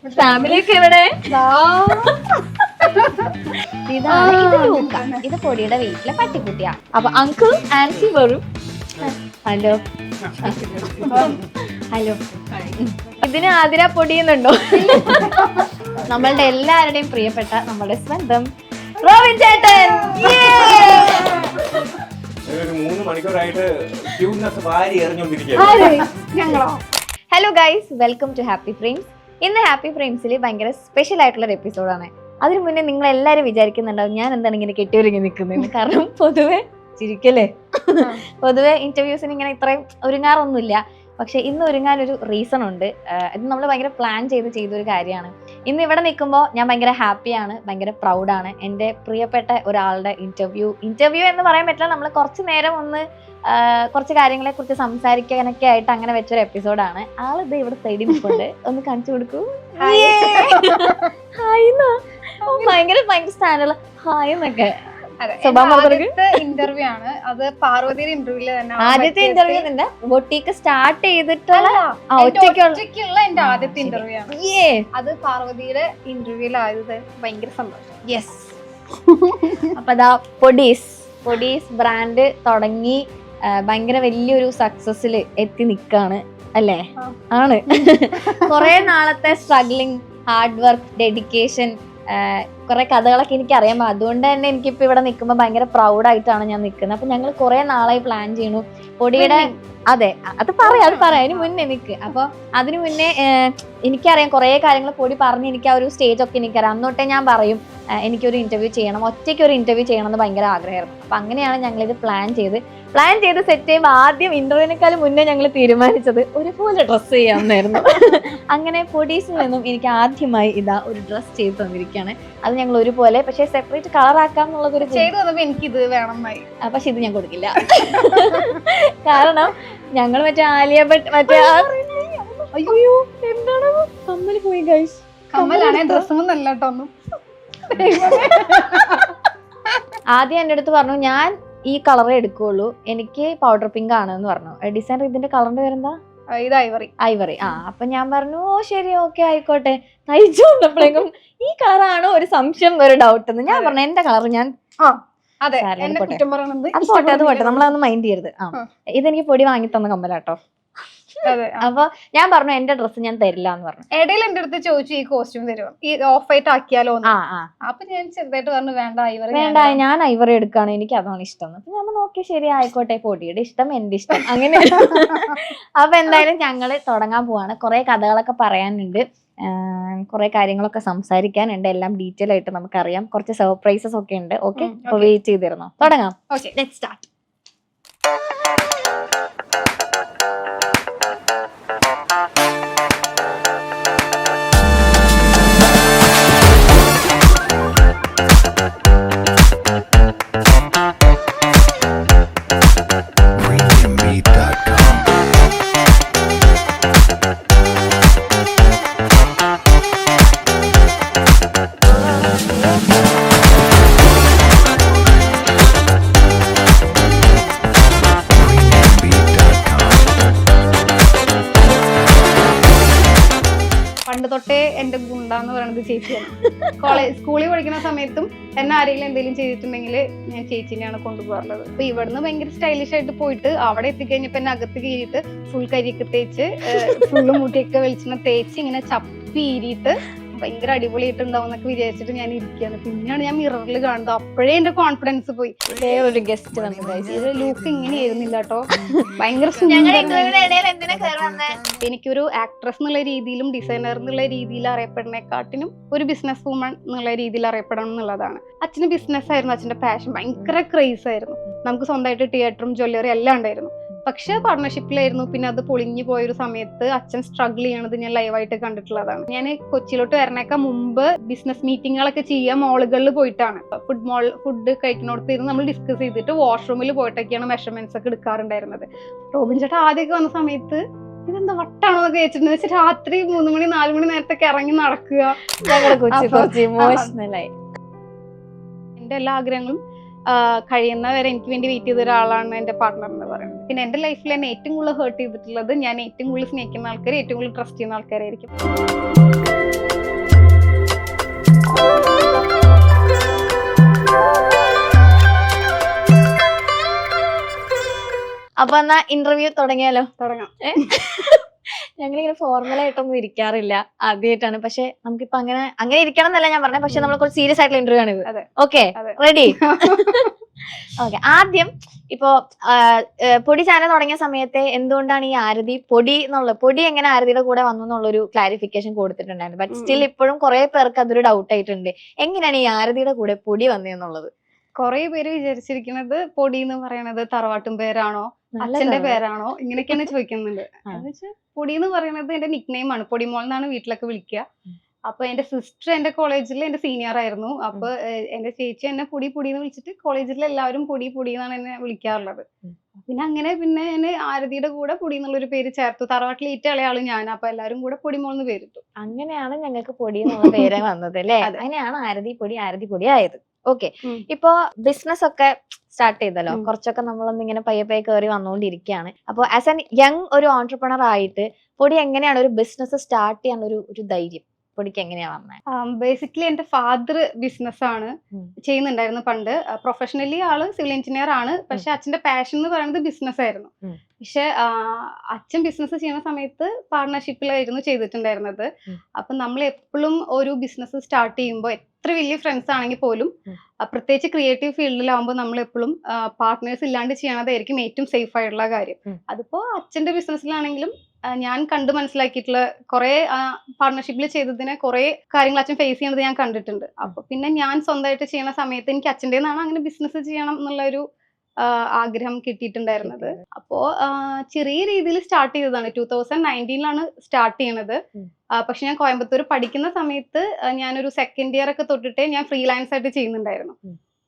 Family ഒക്കെ എവിടെ? ഇതാണ് ഇത് ലൂക്ക. ഇത് പൊടിയുടെ വീട്ടിലെ പട്ടിക്കുട്ടിയാ. അപ്പൊ അങ്കിൾ ആൻസി വരും. Hello hello. ഇതിന് ആതിര പൊടിയുന്നുണ്ടോ? നമ്മളുടെ എല്ലാവരുടെയും പ്രിയപ്പെട്ട നമ്മുടെ സ്വന്തം റോബിൻ ചേട്ടൻ. Hello guys, welcome to Happy Frames. ഇന്ന് ഹാപ്പി ഫ്രെയിംസിൽ ഭയങ്കര സ്പെഷ്യൽ ആയിട്ടുള്ള ഒരു എപ്പിസോഡാണ്. അതിനു മുന്നേ നിങ്ങൾ എല്ലാവരും വിചാരിക്കുന്നുണ്ടാവും ഞാൻ എന്താണ് ഇങ്ങനെ കെട്ടിയൊരുങ്ങി നിൽക്കുന്നത്. കാരണം പൊതുവെ ചിരിക്കല്ലേ, പൊതുവെ ഇന്റർവ്യൂസിന് ഇങ്ങനെ ഇത്രയും ഒരുങ്ങാറൊന്നുമില്ല. പക്ഷെ ഇന്ന് ഒരുങ്ങാനൊരു റീസൺ ഉണ്ട്. ഇത് നമ്മൾ ഭയങ്കര പ്ലാൻ ചെയ്തൊരു കാര്യമാണ്. ഇന്ന് ഇവിടെ നിൽക്കുമ്പോൾ ഞാൻ ഭയങ്കര ഹാപ്പിയാണ്, ഭയങ്കര പ്രൗഡാണ്. എൻ്റെ പ്രിയപ്പെട്ട ഒരാളുടെ ഇന്റർവ്യൂ എന്ന് പറയാൻ പറ്റില്ല, നമ്മൾ കുറച്ച് നേരം ഒന്ന് കുറച്ച് കാര്യങ്ങളെ കുറിച്ച് സംസാരിക്കാനൊക്കെ ആയിട്ട് അങ്ങനെ വെച്ചൊരു എപ്പിസോഡാണ്. ആളിത് ഇവിടെ സൈഡിൽ നിൽപ്പുണ്ട്, ഒന്ന് കാണിച്ചു കൊടുക്കൂ. ഹായ്, ഭയങ്കര സ്റ്റാൻഡുള്ള ഹായ് എന്നൊക്കെ. ഇന്റർവ്യൂ ആണ് അത്. പാർവതിയുടെ ഇന്റർവ്യൂല് തന്നെ ആദ്യത്തെ ഇന്റർവ്യൂ തന്നെ ബൊട്ടീക്ക് സ്റ്റാർട്ട് ചെയ്തിട്ടുള്ള ഒറ്റയ്ക്കുള്ള എന്റെ ആദ്യത്തെ ഇന്റർവ്യൂ ആണ്. അത് പാർവതിയുടെ ഇന്റർവ്യൂലായത് ഭയങ്കര സന്തോഷം. യെസ്. അപ്പൊ അതാ പൊടീസ് ബ്രാൻഡ് തുടങ്ങി ഭയങ്കര വലിയൊരു സക്സസിൽ എത്തി നിക്കാണ് അല്ലേ? ആണ്. കുറെ നാളത്തെ സ്ട്രഗ്ലിംഗ്, ഹാർഡ് വർക്ക്, ഡെഡിക്കേഷൻ, കുറെ കഥകളൊക്കെ എനിക്ക് അറിയാം. അതുകൊണ്ട് തന്നെ എനിക്കിപ്പോ ഇവിടെ നിൽക്കുമ്പോൾ ഭയങ്കര പ്രൗഡായിട്ടാണ് ഞാൻ നിൽക്കുന്നത്. അപ്പൊ ഞങ്ങൾ കുറെ നാളായി പ്ലാൻ ചെയ്യണു പൊടിയുടെ. അതെ, അത് പറയാം അതിന് മുന്നേ നിൽക്ക്. അപ്പൊ അതിനു മുന്നേ എനിക്കറിയാം കുറെ കാര്യങ്ങൾ പൊടി പറഞ്ഞ് എനിക്ക് ആ ഒരു സ്റ്റേജ് ഒക്കെ എനിക്കറിയാം. അന്നോട്ടേ ഞാൻ പറയും എനിക്കൊരു ഇന്റർവ്യൂ ചെയ്യണം, ഒറ്റയ്ക്ക് ഒരു ഇന്റർവ്യൂ ചെയ്യണം എന്ന് ഭയങ്കര ആഗ്രഹമായിരുന്നു. അപ്പൊ അങ്ങനെയാണ് ഞങ്ങളിത് പ്ലാൻ ചെയ്ത് സെറ്റ് ചെയ്യുമ്പോൾ ആദ്യം ഇന്റർവ്യൂവിനേക്കാളും മുന്നേ ഞങ്ങൾ തീരുമാനിച്ചത് ഒരുപോലെ ഡ്രസ്സ് ചെയ്യാമെന്നായിരുന്നു. അങ്ങനെ പൊടീസിൽ നിന്നും എനിക്ക് ആദ്യമായി ഇതാ ഒരു ഡ്രസ്സ് ചെയ്ത് തന്നിരിക്കുകയാണ്. അത് ഞങ്ങൾ ഒരുപോലെ പക്ഷെ സെപ്പറേറ്റ് കളർ ആക്കാം എന്നുള്ളതൊരു ചെയ്തു തന്നപ്പോ എനിക്ക് ഇത് വേണമെന്നായി. പക്ഷെ ഇത് ഞാൻ കൊടുക്കില്ല. കാരണം ഞങ്ങൾ മറ്റേ ആലിയ ഭട്ട് മറ്റേ അയ്യോ എന്താണ് കമ്മല് പോയി ഗൈസ്. കമ്മലാണെ ഡ്രസ്സൊന്നും അല്ല കേട്ടോ. ആദ്യം എൻ്റെ അടുത്ത് പറഞ്ഞു ഞാൻ ഈ കളറേ എടുക്കുള്ളൂ, എനിക്ക് പൗഡർ പിങ്ക് ആണെന്ന് പറഞ്ഞു. ഡിസൈനർ ഇതിന്റെ കളറിന്റെ പേരെന്താ? ഇത് ഐവറി. അപ്പൊ ഞാൻ പറഞ്ഞു ഓ ശരി ഓക്കെ ആയിക്കോട്ടെ. തയ്ച്ചു വന്നപ്പോഴേക്കും ഈ കളറാണോ ഒരു സംശയം, ഒരു ഡൗട്ട് എന്ന്. ഞാൻ പറഞ്ഞു എന്റെ കളർ ഞാൻ അത് പോട്ടെ നമ്മളതൊന്നും മൈൻഡ് ചെയ്യരുത്. ഇതെനിക്ക് പൊടി വാങ്ങി തന്ന കമ്മലാട്ടോ. അപ്പൊ ഞാൻ പറഞ്ഞു എന്റെ ഡ്രസ്സ് ഞാൻ തരില്ല എന്ന് പറഞ്ഞു. ഇടയിൽ എന്റെ അടുത്ത് ചോദിച്ചു ഈ കോസ്റ്റ്യൂം തരുമോ, ഈ ഓഫ് വൈറ്റ് ആക്കിയാലോ. അപ്പൊ ഞാൻ ചെറുതായിട്ട് പറഞ്ഞു വേണ്ട ഞാൻ ഐവറി എടുക്കാണ്, എനിക്ക് അതാണ് ഇഷ്ടം. അപ്പൊ ഞാൻ നോക്കി ശരി ആയിക്കോട്ടെ, പൊടിയുടെ ഇഷ്ടം എന്റെ ഇഷ്ടം അങ്ങനെ. അപ്പൊ എന്തായാലും ഞങ്ങള് തുടങ്ങാൻ പോവാണ്. കുറെ കഥകളൊക്കെ പറയാനുണ്ട്, കുറെ കാര്യങ്ങളൊക്കെ സംസാരിക്കാനുണ്ട്. എല്ലാം ഡീറ്റെയിൽ ആയിട്ട് നമുക്കറിയാം. കുറച്ച് സർപ്രൈസസ് ഒക്കെ ഉണ്ട്. ഓക്കെ, അപ്പൊ വെയിറ്റ് ചെയ്തിരുന്നോ? തുടങ്ങാം. Let's start. തൊട്ടേ എന്റെ ഗുണ്ടാന്ന് പറയുന്നത് ചേച്ചിയാണ്. സ്കൂളിൽ പഠിക്കുന്ന സമയത്തും എന്നെ ആരെങ്കിലും എന്തെങ്കിലും ചെയ്തിട്ടുണ്ടെങ്കിൽ ഞാൻ ചേച്ചിനെയാണ് കൊണ്ടുപോകാറുള്ളത്. അപ്പൊ ഇവിടുന്ന് ഭയങ്കര സ്റ്റൈലിഷ് ആയിട്ട് പോയിട്ട് അവിടെ എത്തിക്കഴിഞ്ഞപ്പോ എന്നെ അകത്ത് കയറിയിട്ട് ഫുൾ കരിയൊക്കെ തേച്ച് ഫുള്ള് മുടിയൊക്കെ വെളിച്ചെണ്ണ തേച്ച് ഇങ്ങനെ ചപ്പീരിയിട്ട് ഭയങ്കര അടിപൊളിയായിട്ടുണ്ടാവും എന്നൊക്കെ വിചാരിച്ചിട്ട് ഞാൻ ഇരിക്കുകയാണ്. പിന്നെയാണ് ഞാൻ മിററിൽ കാണുന്നത്. അപ്പോഴേ എന്റെ കോൺഫിഡൻസ് പോയി. വേറൊരു ഗസ്റ്റ് വന്നു. ഇത് ലൂക്ക് ഇങ്ങനെ ആയിരുന്നില്ല കേട്ടോ, ഭയങ്കര. എനിക്കൊരു ആക്ട്രസ് എന്നുള്ള രീതിയിലും ഡിസൈനർ എന്നുള്ള രീതിയിൽ അറിയപ്പെടുന്നതിനെക്കാട്ടിനും ഒരു ബിസിനസ് വുമൺ എന്നുള്ള രീതിയിൽ അറിയപ്പെടണം എന്നുള്ളതാണ്. അച്ഛന് ബിസിനസ് ആയിരുന്നു, അച്ഛന്റെ പാഷൻ ഭയങ്കര ക്രേസ് ആയിരുന്നു. നമുക്ക് സ്വന്തമായിട്ട് തിയേറ്ററും ജ്വല്ലറി എല്ലാം ഉണ്ടായിരുന്നു. പക്ഷെ പാർട്ണർഷിപ്പിലായിരുന്നു. പിന്നെ അത് പൊളിഞ്ഞു പോയൊരു സമയത്ത് അച്ഛൻ സ്ട്രഗിൾ ചെയ്യണത് ഞാൻ ലൈവായിട്ട് കണ്ടിട്ടുള്ളതാണ്. ഞാൻ കൊച്ചിയിലോട്ട് വരണേക്കാൾ മുമ്പ് ബിസിനസ് മീറ്റിങ്ങുകളൊക്കെ ചെയ്യാൻ മോളുകളിൽ പോയിട്ടാണ്. ഫുഡ് കഴിക്കുന്നിടത്ത് ഇരുന്ന് നമ്മൾ ഡിസ്കസ് ചെയ്തിട്ട് വാഷ്റൂമിൽ പോയിട്ടൊക്കെയാണ് മെഷർമെന്റ്സ് ഒക്കെ എടുക്കാറുണ്ടായിരുന്നത്. റോബിൻ ചേട്ടാ ആദ്യമൊക്കെ വന്ന സമയത്ത് ഇതെന്താ വട്ടാണോ എന്നൊക്കെ വെച്ചിട്ടുണ്ടെന്ന് വെച്ചാൽ രാത്രി 3 മണി 4 മണി നേരത്തൊക്കെ ഇറങ്ങി നടക്കുക. എന്റെ എല്ലാ ആഗ്രഹങ്ങളും കഴിയുന്നവരെ എനിക്ക് വേണ്ടി വെയിറ്റ് ചെയ്ത ഒരാളാണ് എൻ്റെ പാർട്ട്ണർ എന്ന് പറയുന്നത്. പിന്നെ എൻ്റെ ലൈഫിൽ എന്നെ ഏറ്റവും കൂടുതൽ ഹേർട്ട് ചെയ്തിട്ടുള്ളത് ഞാൻ ഏറ്റവും കൂടുതൽ സ്നേഹിക്കുന്ന ആൾക്കാർ, ഏറ്റവും കൂടുതൽ ട്രസ്റ്റ് ചെയ്യുന്ന ആൾക്കാരായിരിക്കും. അപ്പൊ എന്നാ ഇന്റർവ്യൂ തുടങ്ങിയാലോ? തുടങ്ങാം. ഞങ്ങളിങ്ങനെ ഫോർമൽ ആയിട്ടൊന്നും ഇരിക്കാറില്ല, ആദ്യമായിട്ടാണ്. പക്ഷെ നമുക്കിപ്പോ അങ്ങനെ ഇരിക്കണം എന്നല്ല ഞാൻ പറഞ്ഞത്, പക്ഷെ നമ്മൾ കുറച്ച് സീരിയസ് ആയിട്ടുള്ള ഇന്റർവ്യൂ ആണ് ഇത്. Okay, ready? ഓക്കെ, ആദ്യം ഇപ്പോ പൊടി ചാനൽ തുടങ്ങിയ സമയത്ത് എന്തുകൊണ്ടാണ് ഈ ആരതി പൊടി എന്നുള്ളത്, പൊടി എങ്ങനെ ആരതിയുടെ കൂടെ വന്നു എന്നുള്ളൊരു ക്ലാരിഫിക്കേഷൻ കൊടുത്തിട്ടുണ്ടായിരുന്നു. ബട്ട് സ്റ്റിൽ ഇപ്പോഴും കുറെ പേർക്ക് അതൊരു ഡൗട്ട് ആയിട്ടുണ്ട്, എങ്ങനെയാണ് ഈ ആരതിയുടെ കൂടെ പൊടി വന്നതെന്നുള്ളത്. കുറെ പേര് വിചാരിച്ചിരിക്കുന്നത് പൊടി എന്ന് പറയണത് തറവാട്ടും പേരാണോ അച്ഛന്റെ പേരാണോ ഇങ്ങനെയൊക്കെയാണ് ചോദിക്കുന്നുണ്ട്. എന്ന് വെച്ചാൽ പൊടി എന്ന് പറയുന്നത് എന്റെ നിക് നെയിം ആണ്. പൊടിമോൾ എന്നാണ് വീട്ടിലൊക്കെ വിളിക്കുക. അപ്പൊ എന്റെ സിസ്റ്റർ എന്റെ കോളേജിൽ എന്റെ സീനിയർ ആയിരുന്നു. അപ്പൊ എന്റെ ചേച്ചി എന്നെ പൊടി പൊടി എന്ന് വിളിച്ചിട്ട് കോളേജിൽ എല്ലാവരും പൊടി പൊടി എന്നാണ് എന്നെ വിളിക്കാറുള്ളത്. പിന്നെ എന്നെ ആരതിയുടെ കൂടെ പൊടി എന്നുള്ളൊരു പേര് ചേർത്തു. തറവാട്ടിൽ ഏറ്റവും ഇളയ ആള് ഞാൻ. അപ്പൊ എല്ലാവരും കൂടെ പൊടിമോൾ എന്ന് പേരിട്ടു. അങ്ങനെയാണ് ഞങ്ങൾക്ക് പൊടി എന്നുള്ള പേര് വന്നത് അല്ലേ? അങ്ങനെയാണ് ആരതി പൊടി ആയത്. ഓക്കെ, ഇപ്പൊ ബിസിനസ് ഒക്കെ സ്റ്റാർട്ട് ചെയ്തല്ലോ, കുറച്ചൊക്കെ നമ്മളൊന്ന് ഇങ്ങനെ പയ്യെ കയറി വന്നുകൊണ്ടിരിക്കുകയാണ്. അപ്പൊ ആസ് എൻ യങ് ഒരു ഓൺടർപ്രണർ ആയിട്ട് പൊടി എങ്ങനെയാണ് ഒരു ബിസിനസ് സ്റ്റാർട്ട് ചെയ്യാൻ ഒരു ധൈര്യം പൊടിക്ക് എങ്ങനെയാ വന്നത്? ബേസിക്കലി എന്റെ ഫാദർ ബിസിനസ് ആണ് ചെയ്യുന്നുണ്ടായിരുന്നു പണ്ട്. പ്രൊഫഷണലി ആള് സിവിൽ എഞ്ചിനീയർ ആണ്. പക്ഷെ അച്ഛന്റെ പാഷൻ എന്ന് പറയുന്നത് ബിസിനസ് ആയിരുന്നു. പക്ഷെ അച്ഛൻ ബിസിനസ് ചെയ്യുന്ന സമയത്ത് പാർട്ണർഷിപ്പിലായിരുന്നു ചെയ്തിട്ടുണ്ടായിരുന്നത്. അപ്പൊ നമ്മൾ എപ്പോഴും ഒരു ബിസിനസ് സ്റ്റാർട്ട് ചെയ്യുമ്പോൾ എത്ര വലിയ ഫ്രണ്ട്സ് ആണെങ്കിൽ പോലും പ്രത്യേകിച്ച് ക്രിയേറ്റീവ് ഫീൽഡിലാവുമ്പോൾ നമ്മൾ എപ്പോഴും പാർട്ട്നേഴ്സ് ഇല്ലാണ്ട് ചെയ്യണതായിരിക്കും ഏറ്റവും സേഫ് ആയിട്ടുള്ള കാര്യം. അതിപ്പോ അച്ഛന്റെ ബിസിനസ്സിലാണെങ്കിലും ഞാൻ കണ്ടു മനസ്സിലാക്കിയിട്ടുള്ള കുറെ പാർട്ണർഷിപ്പിൽ ചെയ്തതിന് കുറെ കാര്യങ്ങൾ അച്ഛൻ ഫേസ് ചെയ്യുന്നത് ഞാൻ കണ്ടിട്ടുണ്ട്. അപ്പൊ പിന്നെ ഞാൻ സ്വന്തമായിട്ട് ചെയ്യുന്ന സമയത്ത് എനിക്ക് അച്ഛൻ്റെ നിന്നാണ് അങ്ങനെ ബിസിനസ് ചെയ്യണം എന്നുള്ള ഒരു ആഗ്രഹം കിട്ടിയിട്ടുണ്ടായിരുന്നത്. അപ്പോ ചെറിയ രീതിയിൽ സ്റ്റാർട്ട് ചെയ്തതാണ്. 2019 സ്റ്റാർട്ട് ചെയ്യണത്. പക്ഷെ ഞാൻ കോയമ്പത്തൂർ പഠിക്കുന്ന സമയത്ത് ഞാനൊരു സെക്കൻഡ് ഇയർ ഒക്കെ തൊട്ടിട്ടേ ഞാൻ ഫ്രീലാൻസ് ആയിട്ട് ചെയ്യുന്നുണ്ടായിരുന്നു.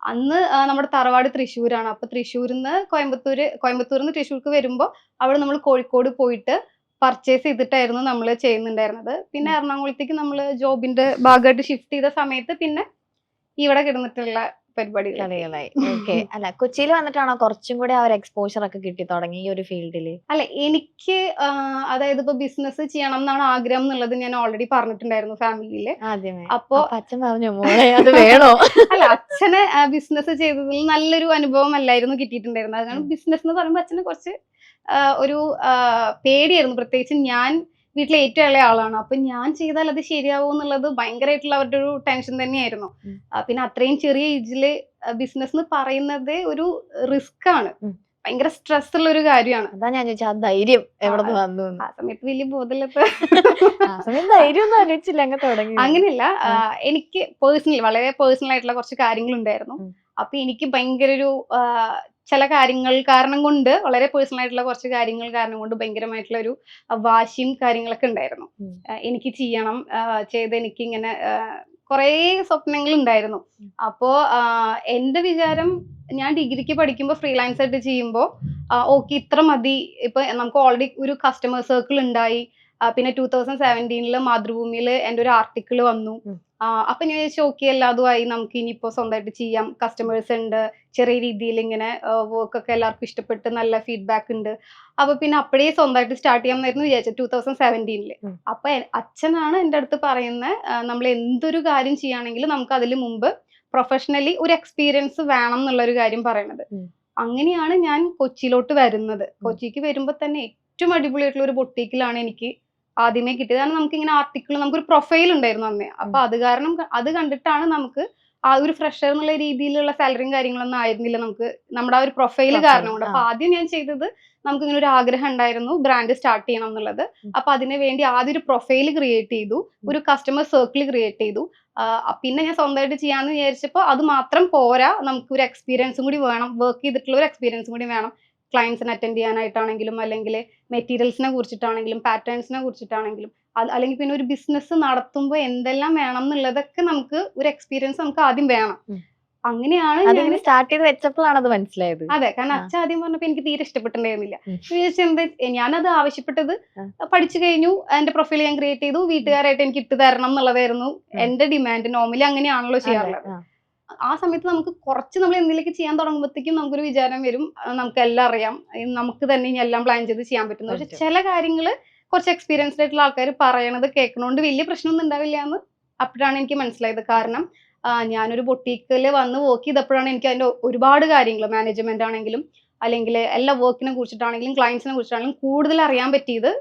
അന്ന് നമ്മുടെ തറവാട് തൃശ്ശൂരാണ്. അപ്പൊ തൃശ്ശൂരിന്ന് കോയമ്പത്തൂരിന്ന് തൃശ്ശൂർക്ക് വരുമ്പോൾ അവിടെ നമ്മൾ കോഴിക്കോട് പോയിട്ട് പർച്ചേസ് ചെയ്തിട്ടായിരുന്നു നമ്മൾ ചെയ്യുന്നുണ്ടായിരുന്നത്. പിന്നെ എറണാകുളത്തേക്ക് നമ്മൾ ജോബിന്റെ ഭാഗമായിട്ട് ഷിഫ്റ്റ് ചെയ്ത സമയത്ത് പിന്നെ ഇവിടെ കിടന്നിട്ടുള്ള പരിപാടികളായി. ഓക്കെ, അല്ല കൊച്ചിയിൽ വന്നിട്ടാണോ കുറച്ചും കൂടി ആ ഒരു എക്സ്പോഷർ ഒക്കെ കിട്ടി തുടങ്ങി ഈ ഒരു ഫീൽഡില്? അല്ല, എനിക്ക് അതായത് ഇപ്പൊ ബിസിനസ് ചെയ്യണം എന്നാണ് ആഗ്രഹം എന്നുള്ളത് ഞാൻ ഓൾറെഡി പറഞ്ഞിട്ടുണ്ടായിരുന്നു ഫാമിലിയില്. അപ്പൊ അച്ഛൻ പറഞ്ഞു മോളെ അത് വേണോ? അല്ല, അച്ഛന് ബിസിനസ് ചെയ്തതിൽ നല്ലൊരു അനുഭവം അല്ലായിരുന്നു കിട്ടിയിട്ടുണ്ടായിരുന്നത്. കാരണം ബിസിനസ് എന്ന് പറയുമ്പോൾ അച്ഛന് കുറച്ച് ഒരു പേടിയായിരുന്നു. പ്രത്യേകിച്ച് ഞാൻ വീട്ടിലെ ഏറ്റവും ഇളയ ആളാണ്. അപ്പൊ ഞാൻ ചെയ്താൽ അത് ശരിയാവോ എന്നുള്ളത് ഭയങ്കരമായിട്ടുള്ള അവരുടെ ഒരു ടെൻഷൻ തന്നെയായിരുന്നു. പിന്നെ അത്രയും ചെറിയ ഏജില് ബിസിനസ് എന്ന് പറയുന്നത് ഒരു റിസ്ക് ആണ്, ഭയങ്കര സ്ട്രെസ് ഉള്ള ഒരു കാര്യമാണ്. അതാ ഞാൻ ചോദിച്ചാ ധൈര്യം എവിടെ വന്നു? ആ സമയത്ത് വലിയ ബോധമില്ലാത്ത ധൈര്യം ഒന്നും ആലോചിച്ചില്ല അങ്ങ് തുടങ്ങി. അങ്ങനെയല്ല, എനിക്ക് വളരെ പേഴ്സണൽ ആയിട്ടുള്ള കുറച്ച് കാര്യങ്ങൾ ഉണ്ടായിരുന്നു. അപ്പൊ എനിക്ക് ഭയങ്കര ഒരു ചില കാര്യങ്ങൾ കാരണം കൊണ്ട്, വളരെ പേഴ്സണൽ ആയിട്ടുള്ള കുറച്ച് കാര്യങ്ങൾ കാരണം കൊണ്ട് ഭയങ്കരമായിട്ടുള്ള ഒരു വാശിയും കാര്യങ്ങളൊക്കെ ഉണ്ടായിരുന്നു. എനിക്ക് ചെയ്യണം, എനിക്ക് ഇങ്ങനെ കുറേ സ്വപ്നങ്ങൾ ഉണ്ടായിരുന്നു. അപ്പോ എന്റെ വിചാരം, ഞാൻ ഡിഗ്രിക്ക് പഠിക്കുമ്പോൾ ഫ്രീലാൻസ് ആയിട്ട് ചെയ്യുമ്പോൾ ഓക്കെ ഇത്ര മതി. ഇപ്പൊ നമുക്ക് ഓൾറെഡി ഒരു കസ്റ്റമർ സർക്കിൾ ഉണ്ടായി. പിന്നെ 2017 മാതൃഭൂമിയിൽ എൻ്റെ ഒരു ആർട്ടിക്കിൾ വന്നു. അപ്പൊ ഞാൻ വിചാരിച്ചു ഓക്കെ എല്ലാതുമായി നമുക്ക് ഇനിയിപ്പോ സ്വന്തമായിട്ട് ചെയ്യാം. കസ്റ്റമേഴ്സ് ഉണ്ട്, ചെറിയ രീതിയിൽ ഇങ്ങനെ വർക്ക് ഒക്കെ എല്ലാവർക്കും ഇഷ്ടപ്പെട്ട് നല്ല ഫീഡ്ബാക്ക് ഉണ്ട്. അപ്പൊ പിന്നെ അപ്പോഴേ സ്വന്തമായിട്ട് സ്റ്റാർട്ട് ചെയ്യാമെന്നായിരുന്നു വിചാരിച്ചത് 2017. അപ്പൊ അച്ഛനാണ് എൻ്റെ അടുത്ത് പറയുന്നത്, നമ്മൾ എന്തൊരു കാര്യം ചെയ്യുകയാണെങ്കിലും നമുക്ക് അതിൽ മുമ്പ് പ്രൊഫഷണലി ഒരു എക്സ്പീരിയൻസ് വേണം എന്നുള്ളൊരു കാര്യം പറയണത്. അങ്ങനെയാണ് ഞാൻ കൊച്ചിയിലോട്ട് വരുന്നത്. കൊച്ചിക്ക് വരുമ്പോൾ തന്നെ ഏറ്റവും അടിപൊളിയായിട്ടുള്ള ഒരു ബൊട്ടീക്കിലാണ് എനിക്ക് ആദ്യമേ കിട്ടിയത്. കാരണം നമുക്ക് ഇങ്ങനെ ആർട്ടിക്കിൾ, നമുക്കൊരു പ്രൊഫൈൽ ഉണ്ടായിരുന്നു അന്നേ. അപ്പൊ അത് കണ്ടിട്ടാണ് നമുക്ക് ആ ഒരു ഫ്രഷർ എന്നുള്ള രീതിയിലുള്ള സാലറിയും കാര്യങ്ങളൊന്നും ആയിരുന്നില്ല നമുക്ക്, നമ്മുടെ ആ ഒരു പ്രൊഫൈൽ കാരണം കൊണ്ട്. അപ്പൊ ആദ്യം ഞാൻ ചെയ്തത്, നമുക്ക് ഇങ്ങനെ ഒരു ആഗ്രഹം ഉണ്ടായിരുന്നു ബ്രാൻഡ് സ്റ്റാർട്ട് ചെയ്യണം എന്നുള്ളത്. അപ്പൊ അതിനു വേണ്ടി ആദ്യം ഒരു പ്രൊഫൈൽ ക്രിയേറ്റ് ചെയ്തു, ഒരു കസ്റ്റമർ സർക്കിൾ ക്രിയേറ്റ് ചെയ്തു. പിന്നെ ഞാൻ സ്വന്തമായിട്ട് ചെയ്യാന്ന് വിചാരിച്ചപ്പോൾ അത് മാത്രം പോരാ, നമുക്ക് ഒരു എക്സ്പീരിയൻസും കൂടി വേണം, വർക്ക് ചെയ്തിട്ടുള്ള ഒരു എക്സ്പീരിയൻസും കൂടി വേണം. ക്ലയൻസിനെ അറ്റൻഡ് ചെയ്യാനായിട്ടാണെങ്കിലും, അല്ലെങ്കിൽ മെറ്റീരിയൽസിനെ കുറിച്ചിട്ടാണെങ്കിലും, പാറ്റേൺസിനെ കുറിച്ചിട്ടാണെങ്കിലും, അല്ലെങ്കിൽ പിന്നെ ഒരു ബിസിനസ് നടത്തുമ്പോൾ എന്തെല്ലാം വേണം എന്നുള്ളതൊക്കെ നമുക്ക് ഒരു എക്സ്പീരിയൻസ് നമുക്ക് ആദ്യം വേണം. അങ്ങനെയാണ് ഞാൻ സ്റ്റാർട്ട് ചെയ്ത് വെച്ചപ്പോഴാണ് അത് മനസ്സിലായത്. അതെ, കാരണം അച്ഛൻ ആദ്യം പറഞ്ഞപ്പോ എനിക്ക് തീരെ ഇഷ്ടപ്പെട്ടിട്ടുണ്ടായിരുന്നില്ല. ഞാനത് ആവശ്യപ്പെട്ടത് പഠിച്ചു കഴിഞ്ഞു, എന്റെ പ്രൊഫൈൽ ഞാൻ ക്രിയേറ്റ് ചെയ്തു, വീട്ടുകാരായിട്ട് എനിക്ക് ഇട്ട് തരണം എന്നുള്ളതായിരുന്നു എന്റെ ഡിമാൻഡ്. നോർമലി അങ്ങനെയാണല്ലോ ചെയ്യാറുള്ളത്. ആ സമയത്ത് നമുക്ക് കുറച്ച് നമ്മൾ എന്തെങ്കിലുമൊക്കെ ചെയ്യാൻ തുടങ്ങുമ്പോഴത്തേക്കും നമുക്കൊരു വിചാരം വരും, നമുക്ക് എല്ലാം അറിയാം, നമുക്ക് തന്നെ ഇനി എല്ലാം പ്ലാൻ ചെയ്ത് ചെയ്യാൻ പറ്റുന്നു. പക്ഷെ ചില കാര്യങ്ങൾ കുറച്ച് എക്സ്പീരിയൻസ്ഡ് ആയിട്ടുള്ള ആൾക്കാർ പറയണത് കേൾക്കണോണ്ട് വലിയ പ്രശ്നമൊന്നും ഉണ്ടാവില്ല എന്ന് അപ്പോഴാണ് എനിക്ക് മനസ്സിലായത്. കാരണം ഞാനൊരു ബൊട്ടീക്കിൽ വന്ന് വർക്ക് ചെയ്തപ്പോഴാണ് എനിക്ക് അതിന്റെ ഒരുപാട് കാര്യങ്ങൾ, മാനേജ്മെന്റ് ആണെങ്കിലും അല്ലെങ്കിൽ എല്ലാ വർക്കിനെ കുറിച്ചിട്ടാണെങ്കിലും ക്ലയൻസിനെ കുറിച്ചിട്ടാണെങ്കിലും കൂടുതൽ അറിയാൻ പറ്റിയത്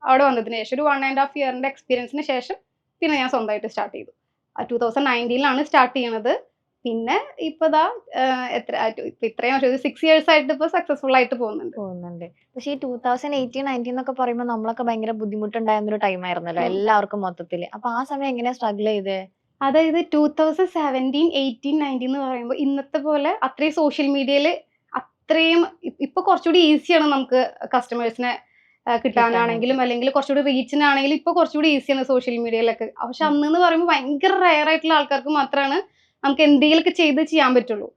അവിടെ വന്നതിന് ശേഷം ഒരു 1.5 ഇയറിന്റെ എക്സ്പീരിയൻസിന് ശേഷം പിന്നെ ഞാൻ സ്വന്തമായിട്ട് സ്റ്റാർട്ട് ചെയ്തു. 2019 സ്റ്റാർട്ട് ചെയ്യണത്. പിന്നെ ഇപ്പതാ ഇത്രയും ഒരു 6 years ആയിട്ട് ഇപ്പൊ സക്സസ്ഫുൾ ആയിട്ട് പോകുന്നുണ്ട്. പക്ഷെ ഈ 2018-19 എന്നൊക്കെ പറയുമ്പോൾ നമ്മളൊക്കെ ഭയങ്കര ബുദ്ധിമുട്ടുണ്ടായിരുന്ന ഒരു ടൈം ആയിരുന്നല്ലോ എല്ലാവർക്കും മൊത്തത്തില്. അപ്പൊ ആ സമയം എങ്ങനെയാ സ്ട്രഗിൾ ചെയ്തേ? അതായത് 2017, 18, 19 എന്ന് പറയുമ്പോൾ ഇന്നത്തെ പോലെ അത്രയും സോഷ്യൽ മീഡിയയിൽ അത്രയും ഇപ്പൊ കുറച്ചുകൂടി ഈസിയാണ് നമുക്ക് കസ്റ്റമേഴ്സിനെ കിട്ടാനാണെങ്കിലും അല്ലെങ്കിൽ കുറച്ചുകൂടി റീച്ചിനാണെങ്കിലും ഇപ്പൊ കുറച്ചുകൂടി ഈസിയാണ് സോഷ്യൽ മീഡിയയിലൊക്കെ. പക്ഷെ അന്ന് പറയുമ്പോൾ ഭയങ്കര റയർ ആയിട്ടുള്ള ആൾക്കാർക്ക് മാത്രമാണ് നമുക്ക് എന്തെങ്കിലുമൊക്കെ ചെയ്യാൻ പറ്റുള്ളൂ.